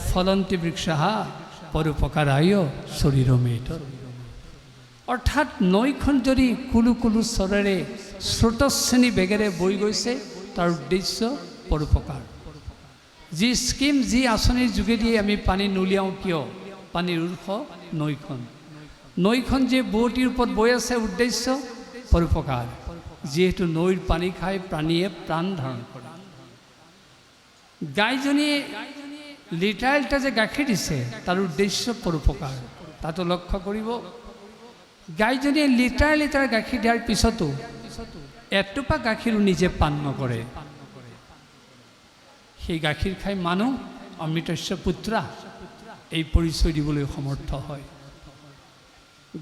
ফলন্তি বৃক্ষাহা, পৰোপকাৰায় শৰীৰমেত। অৰ্থাৎ নৈখন যদি কুলু কুলু স্বৰেৰে স্ৰোতস্বিনী বেগেৰে বৈ গৈছে, তাৰ উদ্দেশ্য পৰোপকাৰ। যি স্কিম, যি আঁচনিৰ যোগেদি আমি পানী নুলিয়াওঁ কিয়, পানীৰ উৎস নৈখন। নৈখন যে বোৱতীৰ ওপৰত বৈ আছে, উদ্দেশ্য পৰোপকাৰ। যিহেতু নৈৰ পানী খাই প্ৰাণীয়ে প্ৰাণ ধাৰণ কৰে। গাইজনীয়ে লিটাৰ লিটাৰ যে গাখীৰ দিছে, তাৰ উদ্দেশ্য পৰোপকাৰ। তাতো লক্ষ্য কৰিব, গাইজনীয়ে লিটাৰ লিটাৰ গাখীৰ দিয়াৰ পিছতো এটোপা গাখীৰো নিজে পান নকৰে। সেই গাখীৰ খাই মানুহ অমৃতস্য পুত্ৰা এই পৰিচয় দিবলৈ সমৰ্থ হয়।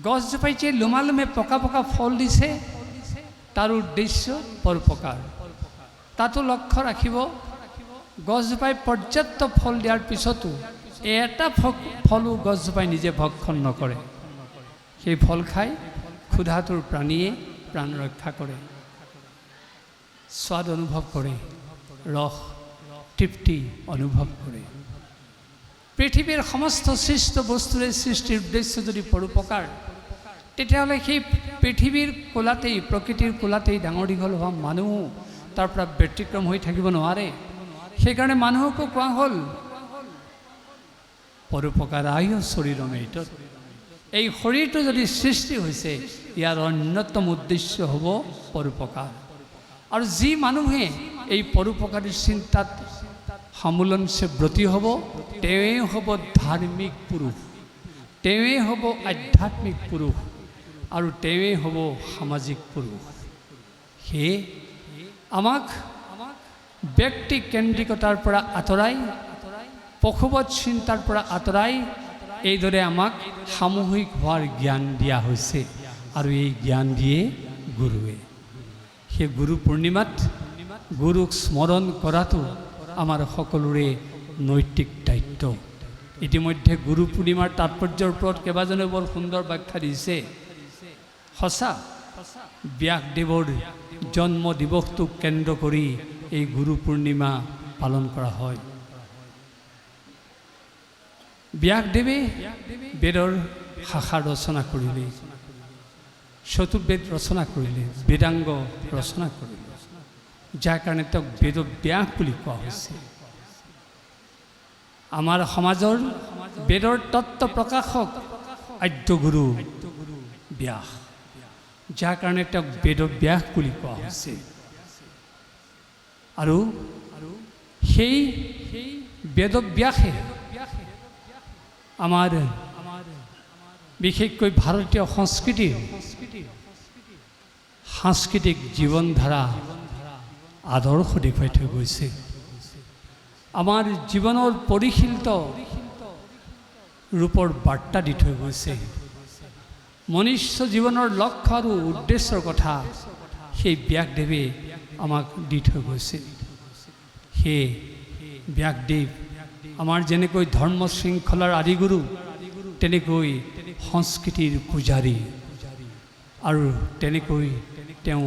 গছজোপাই যে লোমালোমে পকা পকা ফল দিছে, তাৰ উদ্দেশ্য পৰোপকাৰ। তাতো লক্ষ্য ৰাখিব, গছজোপাই পৰ্যাপ্ত ফল দিয়াৰ পিছতো এটা ফলো গছজোপাই নিজে ভক্ষণ নকৰে। সেই ফল খাই ক্ষুধাতুৰ প্ৰাণীয়ে প্ৰাণ ৰক্ষা কৰে, স্বাদ অনুভৱ কৰে, ৰস তৃপ্তি অনুভৱ কৰে। পৃথিৱীৰ সমস্ত সৃষ্ট বস্তুৰে সৃষ্টিৰ উদ্দেশ্য যদি পৰোপকাৰ, তেতিয়াহ'লে সেই পৃথিৱীৰ কোলাতেই, প্ৰকৃতিৰ কোলাতেই ডাঙৰ দীঘল হোৱা মানুহ তাৰ পৰা ব্যতিক্ৰম হৈ থাকিব নোৱাৰে। সেইকাৰণে মানুহকো কোৱা হ'ল পৰোপকাৰায় শৰীৰমেত। এই শৰীৰটো যদি সৃষ্টি হৈছে, ইয়াৰ অন্যতম উদ্দেশ্য হ'ব পৰোপকাৰ। আৰু যি মানুহে এই পৰোপকাৰী চিন্তাত সমুলঞ্চে ব্ৰতী হ'ব, তেওঁৱেই হ'ব ধাৰ্মিক পুৰুষ, তেওঁৱেই হ'ব আধ্যাত্মিক পুৰুষ, আৰু তেওঁৱেই হ'ব সামাজিক পুৰুষ। সেয়ে আমাক ব্যক্তি কেন্দ্ৰিকতাৰ পৰা আঁতৰাই, পশুবৎ চিন্তাৰ পৰা আঁতৰাই এইদৰে আমাক সামূহিক হোৱাৰ জ্ঞান দিয়া হৈছে। আৰু এই জ্ঞান দিয়ে গুৰুৱে। সেই গুৰু পূৰ্ণিমাত গুৰুক স্মৰণ কৰাটো আমাৰ সকলোৰে নৈতিক দায়িত্ব। ইতিমধ্যে গুৰু পূৰ্ণিমাৰ তাৎপৰ্যৰ ওপৰত কেইবাজনে বৰ সুন্দৰ ব্যাখ্যা দিছে। সঁচা, ব্যাসদেৱৰ জন্ম দিৱসটোক কেন্দ্ৰ কৰি এই গুৰু পূৰ্ণিমা পালন কৰা হয়। ব্যাসদেৱে বেদৰ শাখা ৰচনা কৰিলে, চতুৰ্বেদ ৰচনা কৰিলে, বেদাংগ ৰচনা কৰিলে, যাৰ কাৰণে তেওঁক বেদব্যাস বুলি কোৱা হৈছে। আমাৰ সমাজৰ বেদৰ তত্ত্ব প্ৰকাশক আদ্যগুৰু ব্যাস, যাৰ কাৰণে তেওঁক বেদব্যাস বুলি কোৱা হৈছে। আৰু সেই বেদব্যাসে আমাৰ বিশেষকৈ ভাৰতীয় সংস্কৃতিৰ সাংস্কৃতিক জীৱনধাৰা আদৰ্শ দেখুৱাই থৈ গৈছে। আমাৰ জীৱনৰ পৰিশীলিত ৰূপৰ বাৰ্তা দি থৈ গৈছে। মনুষ্য জীৱনৰ লক্ষ্য আৰু উদ্দেশ্যৰ কথা সেই ব্যাসদেৱে আমাক দি থৈ গৈছে। সেই ব্যাসদেৱ আমাৰ যেনেকৈ ধৰ্ম শৃংখলাৰ আদিগুৰু, তেনেকৈ সংস্কৃতিৰ পূজাৰী, আৰু তেনেকৈ তেওঁ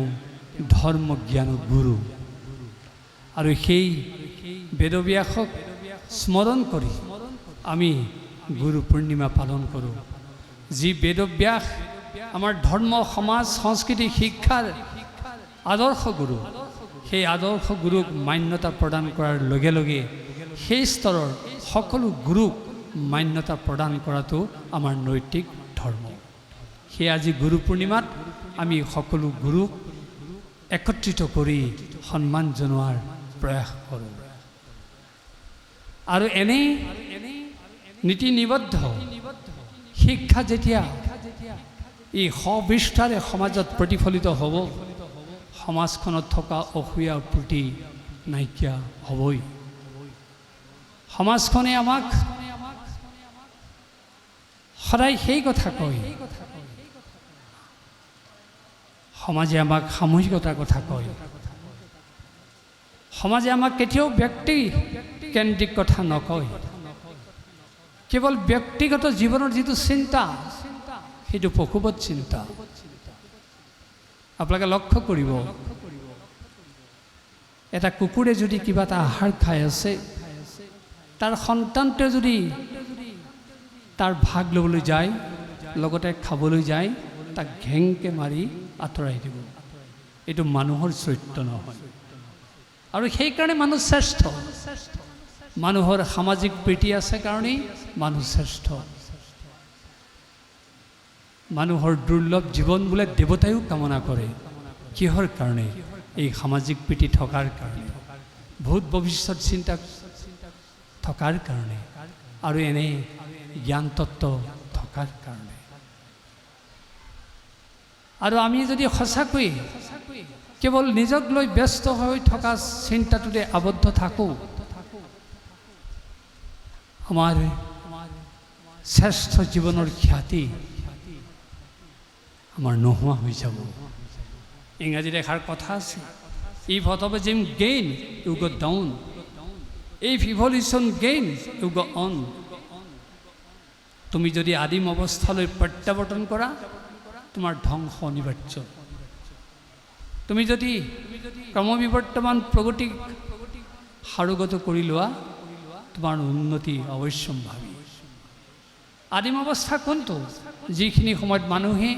ধৰ্ম জ্ঞানৰ গুৰু। আৰু সেই বেদব্যাসক স্মৰণ কৰি আমি গুৰু পূৰ্ণিমা পালন কৰোঁ। যি বেদব্যাস আমাৰ ধৰ্ম, সমাজ, সংস্কৃতি, শিক্ষাৰ আদৰ্শ গুৰু, সেই আদৰ্শ গুৰুক মান্যতা প্ৰদান কৰাৰ লগে লগে সেই স্তৰৰ সকলো গুৰুক মান্যতা প্ৰদান কৰাটো আমাৰ নৈতিক ধৰ্ম। সেই আজি গুৰু পূৰ্ণিমাত আমি সকলো গুৰুক একত্ৰিত কৰি সন্মান জনোৱাৰ প্ৰয়াস কৰোঁ। আৰু এনেই নীতি নিবদ্ধ শিক্ষা যেতিয়া এই সবিস্তাৰে সমাজত প্ৰতিফলিত হ'ব, সমাজখনত থকা অসূয়া ত্ৰুটি নাইকিয়া হ'বই। সমাজখনে আমাক সদায় সেই কথা কয়, সমাজে আমাক সামূহিকতাৰ কথা কয়। সমাজে আমাক কেতিয়াও ব্যক্তি কেন্দ্ৰিক কথা নকয়। কেৱল ব্যক্তিগত জীৱনৰ যিটো চিন্তা, সেইটো পশুবৎ চিন্তা। আপোনালোকে লক্ষ্য কৰিব, এটা কুকুৰে যদি কিবা এটা আহাৰ খাই আছে, তাৰ সন্তানটোৱে যদি তাৰ ভাগ ল'বলৈ যায়, লগতে খাবলৈ যায়, তাক ঘেংকে মাৰি আঁতৰাই দিব। এইটো মানুহৰ চৰিত্ৰ নহয়। আৰু সেইকাৰণে মানুহ শ্ৰেষ্ঠ। মানুহৰ সামাজিক প্ৰীতি আছে কাৰণেই মানুহ শ্ৰেষ্ঠ। মানুহৰ দুৰ্লভ জীৱন বোলে দেৱতায়ো কামনা কৰে। কিহৰ কাৰণে? এই সামাজিক প্ৰীতি থকাৰ কাৰণে, ভূত ভৱিষ্যত চিন্তা থকাৰ কাৰণে, আৰু এনে জ্ঞান তত্ত্ব থকাৰ কাৰণে। আৰু আমি যদি সঁচাকৈ কেৱল নিজক লৈ ব্যস্ত হৈ থকা চিন্তাটোতে আবদ্ধ থাকোঁ, আমাৰ শ্ৰেষ্ঠ জীৱনৰ খ্যাতি আমাৰ নোহোৱা হৈ যাব। ইংৰাজীত এষাৰ কথা আছে, if atavism gain you go' down, if evolution gain you go' on. তুমি যদি আদিম অৱস্থালৈ প্ৰত্যাৱৰ্তন কৰা, তোমাৰ ধ্বংস অনিবাৰ্য। তুমি যদি ক্ৰমবিৱৰ্তমান প্ৰগতিক সাৰোগত কৰি লোৱা, তোমাৰ উন্নতি অৱশ্যম্ভাৱী। আদিম অৱস্থা কোনটো? যিখিনি সময়ত মানুহে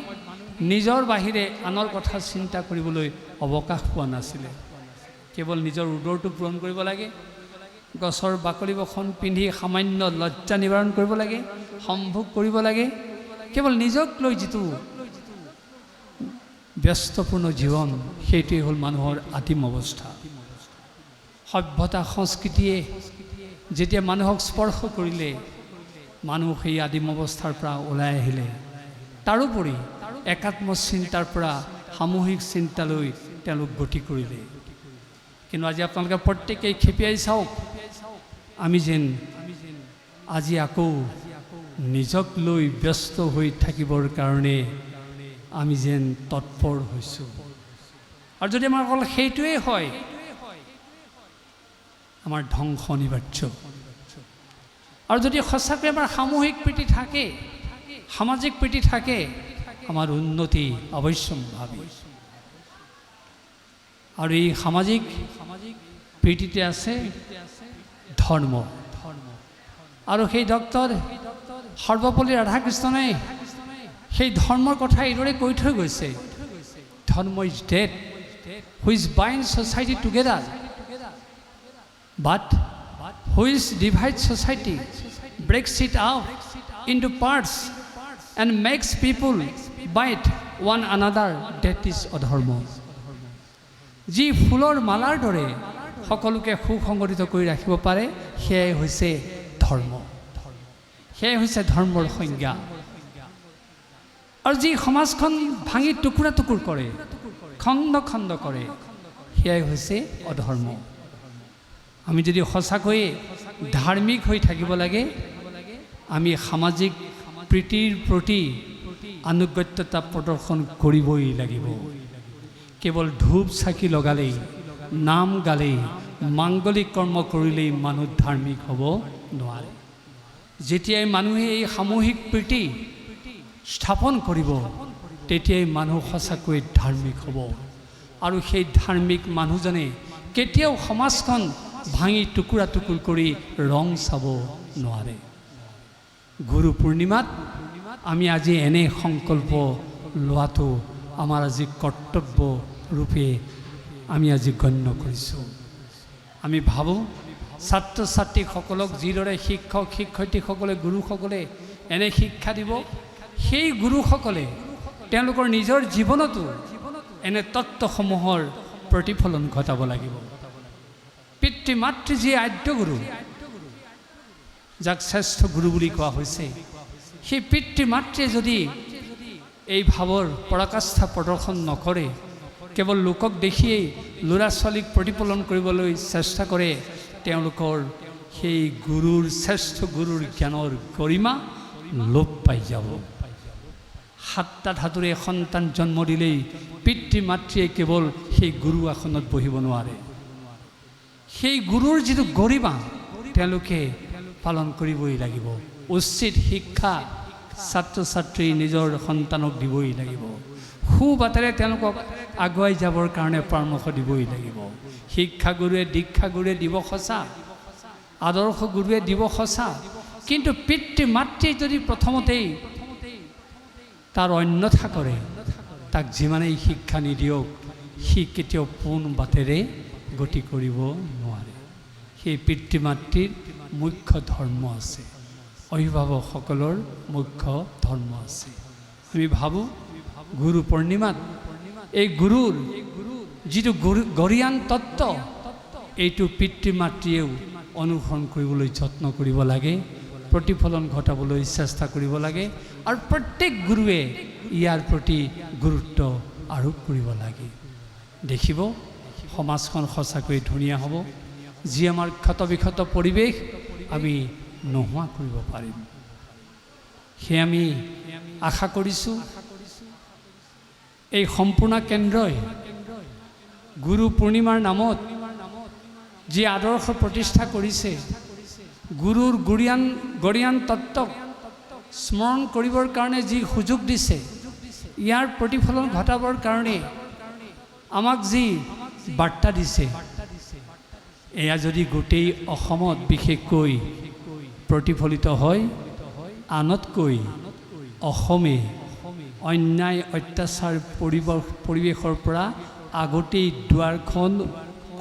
নিজৰ বাহিৰে আনৰ কথা চিন্তা কৰিবলৈ অৱকাশ পোৱা নাছিলে। কেৱল নিজৰ উদৰটো পূৰণ কৰিব লাগে, গছৰ বাকলি বখন পিন্ধি সামান্য লজ্জা নিবাৰণ কৰিব লাগে, সম্ভোগ কৰিব লাগে। কেৱল নিজক লৈ যিটো ব্যস্তপূৰ্ণ জীৱন, সেইটোৱে হ'ল মানুহৰ আদিম অৱস্থা। সভ্যতা সংস্কৃতিয়ে যেতিয়া মানুহক স্পৰ্শ কৰিলে, মানুহ সেই আদিম অৱস্থাৰ পৰা ওলাই আহিলে। তাৰোপৰি একাত্ম চিন্তাৰ পৰা সামূহিক চিন্তালৈ তেওঁলোক গতি কৰিলে। কিন্তু আজি আপোনালোকে প্ৰত্যেকেই খেপিয়াই চাওক, আমি যেন আজি আকৌ নিজক লৈ ব্যস্ত হৈ থাকিবৰ কাৰণে আমি যেন তৎপৰ হৈছোঁ। আৰু যদি আমাৰ অকল সেইটোৱেই হয়, আমাৰ ধ্বংস অনিবাৰ্য। আৰু যদি সঁচাকৈ আমাৰ সামূহিক প্ৰীতি থাকে, সামাজিক প্ৰীতি থাকে, আমাৰ উন্নতি অৱশ্যম্ভাৱী। আৰু এই সামাজিক প্ৰীতিতে আছে ধৰ্ম। আৰু সেই ডক্টৰ সৰ্বপল্লী ৰাধাকৃষ্ণনে সেই ধৰ্মৰ কথা এইদৰে কৈ থৈ গৈছে, ধৰ্ম is that which binds society together, but which divide society, breaks it out into parts and makes people bite one another, that is অধৰ্ম। যি ফুলৰ মালাৰ দৰে সকলোকে সুসংগঠিত কৰি ৰাখিব পাৰে, সেয়াই হৈছে ধৰ্ম, সেয়াই হৈছে ধৰ্মৰ সংজ্ঞা। আৰু যি সমাজখন ভাঙি টুকুৰা টুকুৰ কৰে, খণ্ড খণ্ড কৰে, সেয়াই হৈছে অধৰ্ম। আমি যদি সঁচাকৈয়ে ধাৰ্মিক হৈ থাকিব লাগে, আমি সামাজিক প্ৰীতিৰ প্ৰতি আনুগত্যতা প্ৰদৰ্শন কৰিবই লাগিব। কেৱল ধূপ চাকি লগালেই, নাম গালেই, মাংগলিক কৰ্ম কৰিলেই মানুহ ধাৰ্মিক হ'ব নোৱাৰে। যেতিয়াই মানুহে এই সামূহিক প্ৰীতি স্থাপন কৰিব, তেতিয়াই মানুহ সঁচাকৈ ধাৰ্মিক হ'ব। আৰু সেই ধাৰ্মিক মানুহজনে কেতিয়াও সমাজখন ভাঙি টুকুৰা টুকুৰ কৰি ৰং চাব নোৱাৰে। গুৰু পূৰ্ণিমাত আমি আজি এনে সংকল্প লোৱাটো আমাৰ আজি কৰ্তব্য ৰূপে আমি আজি গণ্য কৰিছোঁ। আমি ভাবোঁ ছাত্ৰ ছাত্ৰীসকলক যিদৰে শিক্ষক শিক্ষয়িত্ৰীসকলে গুৰুসকলে এনে শিক্ষা দিব, সেই গুৰুসকলে তেওঁলোকৰ নিজৰ জীৱনতো এনে তত্ত্বসমূহৰ প্ৰতিফলন ঘটাব লাগিব। পিতৃ মাতৃ যি আদ্য গুৰু, যাক শ্ৰেষ্ঠ গুৰু বুলি কোৱা হৈছে, সেই পিতৃ মাতৃয়ে যদি এই ভাৱৰ পৰাকাষ্ঠা প্ৰদৰ্শন নকৰে, কেৱল লোকক দেখিয়েই ল'ৰা ছোৱালীক প্ৰতিপালন কৰিবলৈ চেষ্টা কৰে, তেওঁলোকৰ সেই গুৰুৰ শ্ৰেষ্ঠ গুৰুৰ জ্ঞানৰ গৰিমা লোপ পাই যাব। 7টা ধাতুৰে সন্তান জন্ম দিলেই পিতৃ মাতৃয়ে কেৱল সেই গুৰু আসনত বহিব নোৱাৰে। সেই গুৰুৰ যিটো গৰিমা তেওঁলোকে পালন কৰিবই লাগিব। উচিত শিক্ষা ছাত্ৰ ছাত্ৰী নিজৰ সন্তানক দিবই লাগিব। সুবাটেৰে তেওঁলোকক আগুৱাই যাবৰ কাৰণে পৰামৰ্শ দিবই লাগিব। শিক্ষাগুৰুৱে দীক্ষাগুৰুৱে দিব সঁচা, আদৰ্শ গুৰুৱে দিব সঁচা, কিন্তু পিতৃ মাতৃয়ে যদি প্ৰথমতেই তাৰ অন্যথা কৰে, তাক যিমানেই শিক্ষা নিদিয়ক সি কেতিয়াও পোন বাটেৰে গতি কৰিব নোৱাৰে। সেই পিতৃ মাতৃৰ মুখ্য ধৰ্ম আছে, অভিভাৱকসকলৰ মুখ্য ধৰ্ম আছে। আমি ভাবোঁ গুৰু পূৰ্ণিমাত এই গুৰুৰ যিটো গৰিয়ান তত্ত্ব, এইটো পিতৃ মাতৃয়েও অনুসৰণ কৰিবলৈ যত্ন কৰিব লাগে, প্ৰতিফলন ঘটাবলৈ চেষ্টা কৰিব লাগে, আৰু প্ৰত্যেক গুৰুৱে ইয়াৰ প্ৰতি গুৰুত্ব আৰোপ কৰিব লাগে। দেখিব সমাজখন সঁচাকৈ ধুনীয়া হ'ব, যি আমাৰ ক্ষতবিক্ষত পৰিৱেশ আমি নোহোৱা কৰিব পাৰিম। সেয়ে আমি আশা কৰিছোঁ এই সম্পূৰ্ণ কেন্দ্ৰই গুৰু পূৰ্ণিমাৰ নামত যি আদৰ্শ প্ৰতিষ্ঠা কৰিছে, গুৰুৰ গৰিয়ান তত্ত্বক স্মৰণ কৰিবৰ কাৰণে যি সুযোগ দিছে, ইয়াৰ প্ৰতিফলন ঘটাবৰ কাৰণে আমাক যি বাৰ্তা দিছে, এয়া যদি গোটেই অসমত বিশেষকৈ প্ৰতিফলিত হয়, আনতকৈ অসমে অন্যায় অত্যাচাৰ পৰিৱেশৰ পৰা আগতেই দুৱাৰখন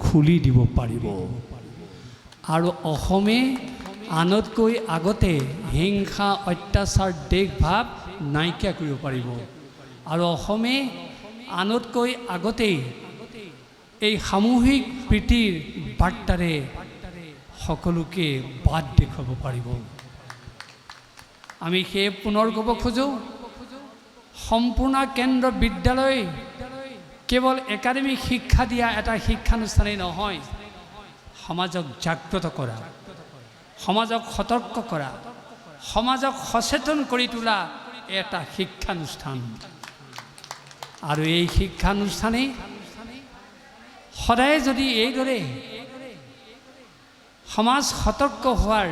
খুলি দিব পাৰিব, আৰু অসমে আনতকৈ আগতে হিংসা অত্যাচাৰ দেশভাৱ নাইকিয়া কৰিব পাৰিব, আৰু অসমে আনতকৈ আগতেই এই সামূহিক প্ৰীতিৰ বাৰ্তাৰে সকলোকে বাট দেখুৱাব পাৰিব। আমি সেয়ে পুনৰ ক'ব খোজোঁ, সম্পূৰ্ণ কেন্দ্ৰ বিদ্যালয় কেৱল একাডেমিক শিক্ষা দিয়া এটা শিক্ষানুষ্ঠানেই নহয়, সমাজক জাগ্ৰত কৰা, সমাজক সতৰ্ক কৰা, সমাজক সচেতন কৰি তোলা এটা শিক্ষানুষ্ঠান। আৰু এই শিক্ষানুষ্ঠানে সদায় যদি এইদৰে সমাজ সতৰ্ক হোৱাৰ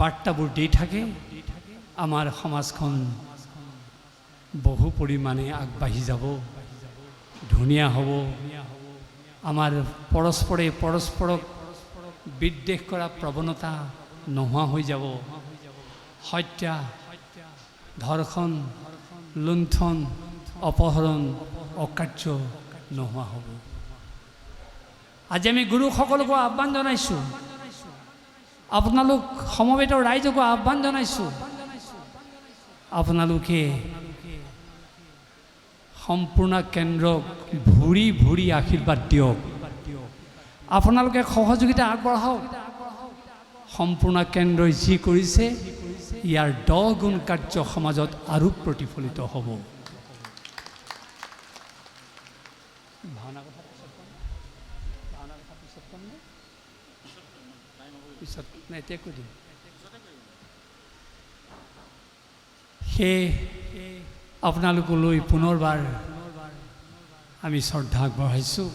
বাৰ্তাবোৰ দি থাকে, আমাৰ সমাজখন বহু পৰিমাণে আগবাঢ়ি যাব, ধুনীয়া হ'ব। আমাৰ পৰস্পৰে পৰস্পৰক বিদ্বেষ কৰা প্ৰৱণতা নোহোৱা হৈ যাব, হত্যা, ধৰ্ষণ, লুণ্ঠন, অপহৰণ, অকাৰ্য নোহোৱা হ'ব। আজি আমি গুৰুসকলকো আহ্বান জনাইছোঁ, আপোনালোক সমবেত ৰাইজকো আহ্বান জনাইছোঁ, আপোনালোকে সম্পূৰ্ণ কেন্দ্ৰক ভুৰি ভুৰি আশীৰ্বাদ দিয়ক, আপোনালোকে সহযোগিতা আগবঢ়াওক। সম্পূৰ্ণ কেন্দ্ৰই যি কৰিছে, ইয়াৰ 10 গুণ কাৰ্য সমাজত আৰু প্ৰতিফলিত হ'ব। সেয়ে আপোনালোকলৈ পুনৰবাৰ আমি শ্ৰদ্ধা আগবঢ়াইছোঁ,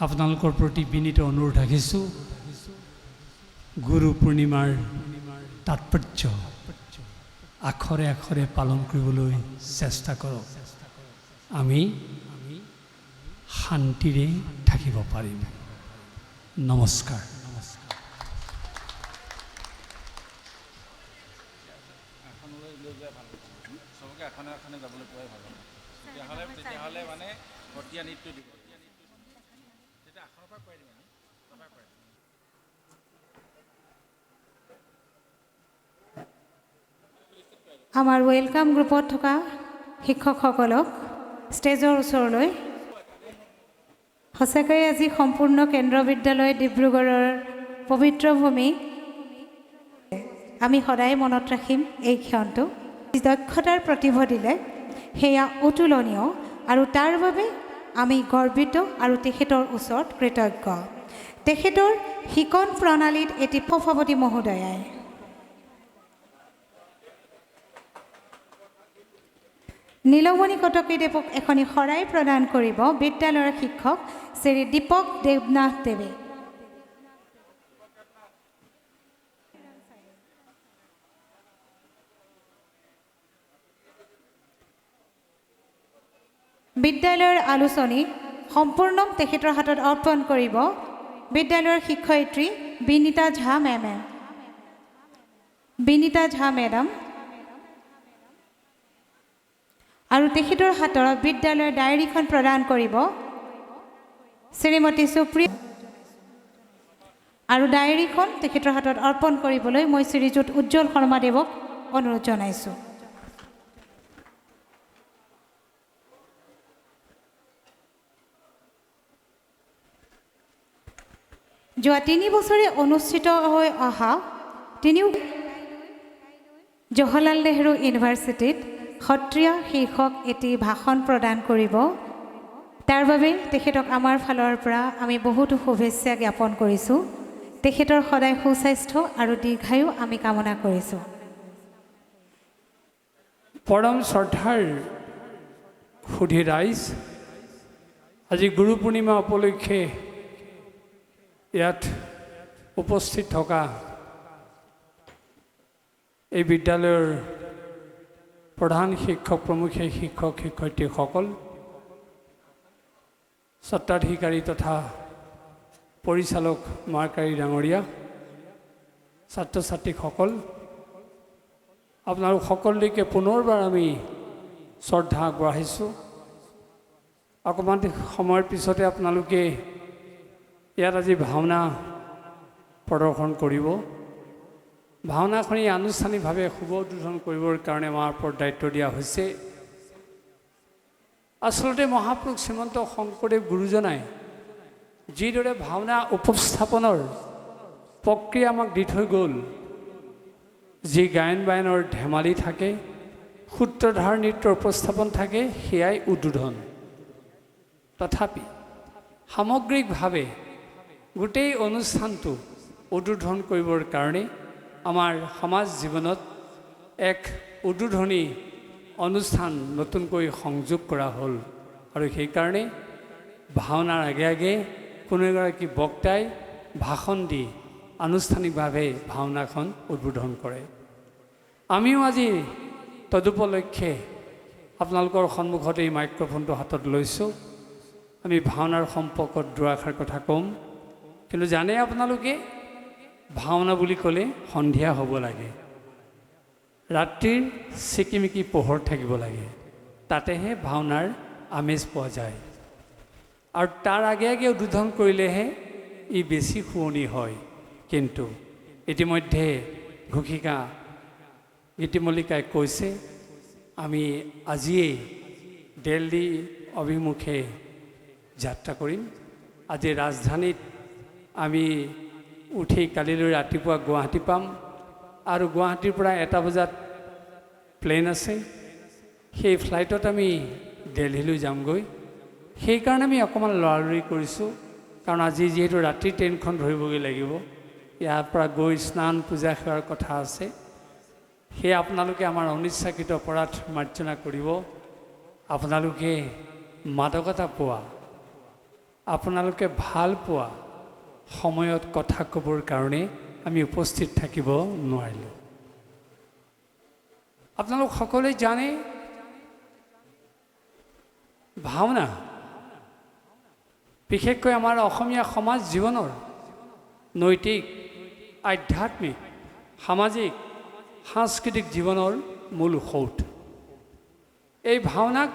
আপোনালোকৰ প্ৰতি বিনীত অনুৰোধ ৰাখিছোঁ, গুৰু পূৰ্ণিমাৰ তাৎপৰ্য আখৰে আখৰে পালন কৰিবলৈ চেষ্টা কৰক, আমি শান্তিৰে থাকিব পাৰিম। নমস্কাৰ। আমাৰ ৱেলকাম গ্ৰুপত থকা শিক্ষকসকলক ষ্টেজৰ ওচৰলৈ। সঁচাকৈ আজি সম্পূৰ্ণ কেন্দ্ৰ বিদ্যালয় ডিব্ৰুগড়ৰ পবিত্ৰ ভূমি আমি সদায় মনত ৰাখিম এই ক্ষণটো দক্ষতাৰ প্ৰতিভা দিলে সেয়া অতুলনীয় আৰু তাৰ বাবে আমি গৰ্বিত আৰু তেখেতৰ ওচৰত কৃতজ্ঞ তেখেতৰ শিকন প্ৰণালীত এটি সভাপতি মহোদয়াই নীলমণি কটকীদেৱক এখনি শৰাই প্ৰদান কৰিব বিদ্যালয়ৰ শিক্ষক শ্ৰী দীপক দেৱনাথ দেৱে বিদ্যালয়ৰ আলোচনী সম্পূৰ্ণ তেখেতৰ হাতত অৰ্পণ কৰিব বিদ্যালয়ৰ শিক্ষয়িত্ৰী বিনীতা ঝা মেডাম আৰু তেখেতৰ হাতৰ বিদ্যালয়ৰ ডায়েৰীখন প্ৰদান কৰিব শ্ৰীমতী সুপ্ৰিয়া আৰু ডায়েৰীখন তেখেতৰ হাতত অৰ্পণ কৰিবলৈ মই শ্ৰীযুত উজ্জ্বল শৰ্মাদেৱক অনুৰোধ জনাইছোঁ যোৱা 3 বছৰে অনুষ্ঠিত হৈ অহা জৱাহৰলাল নেহৰু ইউনিভাৰ্চিটিত সত্ৰীয়া শীৰ্ষক এটি ভাষণ প্ৰদান কৰিব তাৰ বাবে তেখেতক আমাৰ ফালৰ পৰা আমি বহুতো শুভেচ্ছা জ্ঞাপন কৰিছোঁ তেখেতৰ সদায় সুস্বাস্থ্য আৰু দীৰ্ঘায়ু আমি কামনা কৰিছোঁ পৰম শ্ৰদ্ধাৰ সুধী ৰাইজ আজি গুৰু পূৰ্ণিমা উপলক্ষে ইয়াত উপস্থিত থকা এই বিদ্যালয়ৰ প্ৰধান শিক্ষক প্ৰমুখীয়া শিক্ষক শিক্ষয়িত্ৰীসকল স্বত্বাধিকাৰী তথা পৰিচালক মাৰ্কাৰী ডাঙৰীয়া ছাত্ৰ ছাত্ৰীসকল আপোনালোক সকলোকে পুনৰবাৰ আমি শ্ৰদ্ধা আগবঢ়াইছোঁ অকণমান সময়ৰ পিছতে আপোনালোকে ইয়াত আজি ভাওনা প্ৰদৰ্শন কৰিব ভাওনাখনি আনুষ্ঠানিকভাৱে শুভ উদ্বোধন কৰিবৰ কাৰণে আমাৰ ওপৰত দায়িত্ব দিয়া হৈছে আচলতে মহাপুৰুষ শ্ৰীমন্ত শংকৰদেৱ গুৰুজনাই যিদৰে ভাওনা উপস্থাপনৰ প্ৰক্ৰিয়া আমাক দি থৈ গ'ল যি গায়ন বায়নৰ ধেমালি থাকে সূত্ৰধাৰ নৃত্যৰ উপস্থাপন থাকে সেয়াই উদ্বোধন তথাপি সামগ্ৰিকভাৱে গোটেই অনুষ্ঠানটো উদ্বোধন কৰিবৰ কাৰণে আমাৰ সমাজ জীৱনত এক উদ্বোধনী অনুষ্ঠান নতুনকৈ সংযোগ কৰা হ'ল আৰু সেইকাৰণে ভাওনাৰ আগে আগে কোনো এগৰাকী বক্তাই ভাষণ দি আনুষ্ঠানিকভাৱে ভাওনাখন উদ্বোধন কৰে আমিও আজি তদুপলক্ষে আপোনালোকৰ সন্মুখত এই মাইক্ৰফোনটো হাতত লৈছোঁ আমি ভাওনাৰ সম্পৰ্কত দুআষাৰ কথা ক'ম কিন্তু জানে আপোনালোকে ভাওনা বুলি ক'লে সন্ধিয়া হ'ব লাগে ৰাতিৰ চিকিমিকি পোহৰ থাকিব লাগে তাতেহে ভাওনাৰ আমেজ পোৱা যায় আৰু তাৰ আগে আগে উদ্বোধন কৰিলেহে ই বেছি শুৱনি হয় কিন্তু ইতিমধ্যে ঘোষিকা গীতিমল্লিকাই কৈছে আমি আজিয়েই দিল্লী অভিমুখে যাত্ৰা কৰিম আজি ৰাজধানীত আমি উঠি কালিলৈ ৰাতিপুৱা গুৱাহাটী পাম আৰু গুৱাহাটীৰ পৰা 1টা বজাত প্লেন আছে সেই ফ্লাইটত আমি দিল্লীলৈ যামগৈ সেইকাৰণে আমি অকণমান লৰালৰি কৰিছোঁ কাৰণ আজি যিহেতু ৰাতি ট্ৰেইনখন ধৰিবগৈ লাগিব ইয়াৰ পৰা গৈ স্নান পূজা সেৱাৰ কথা আছে সেয়ে আপোনালোকে আমাৰ অনিচ্ছাকৃত অপৰাধ মাৰ্জনা কৰিব আপোনালোকে মাদকতা পোৱা আপোনালোকে ভাল পোৱা সময়ত কথা ক'বৰ কাৰণে আমি উপস্থিত থাকিব নোৱাৰিলোঁ আপোনালোক সকলোৱে জানে ভাওনা বিশেষকৈ আমাৰ অসমীয়া সমাজ জীৱনৰ নৈতিক আধ্যাত্মিক সামাজিক সাংস্কৃতিক জীৱনৰ মূল সৌধ এই ভাওনাক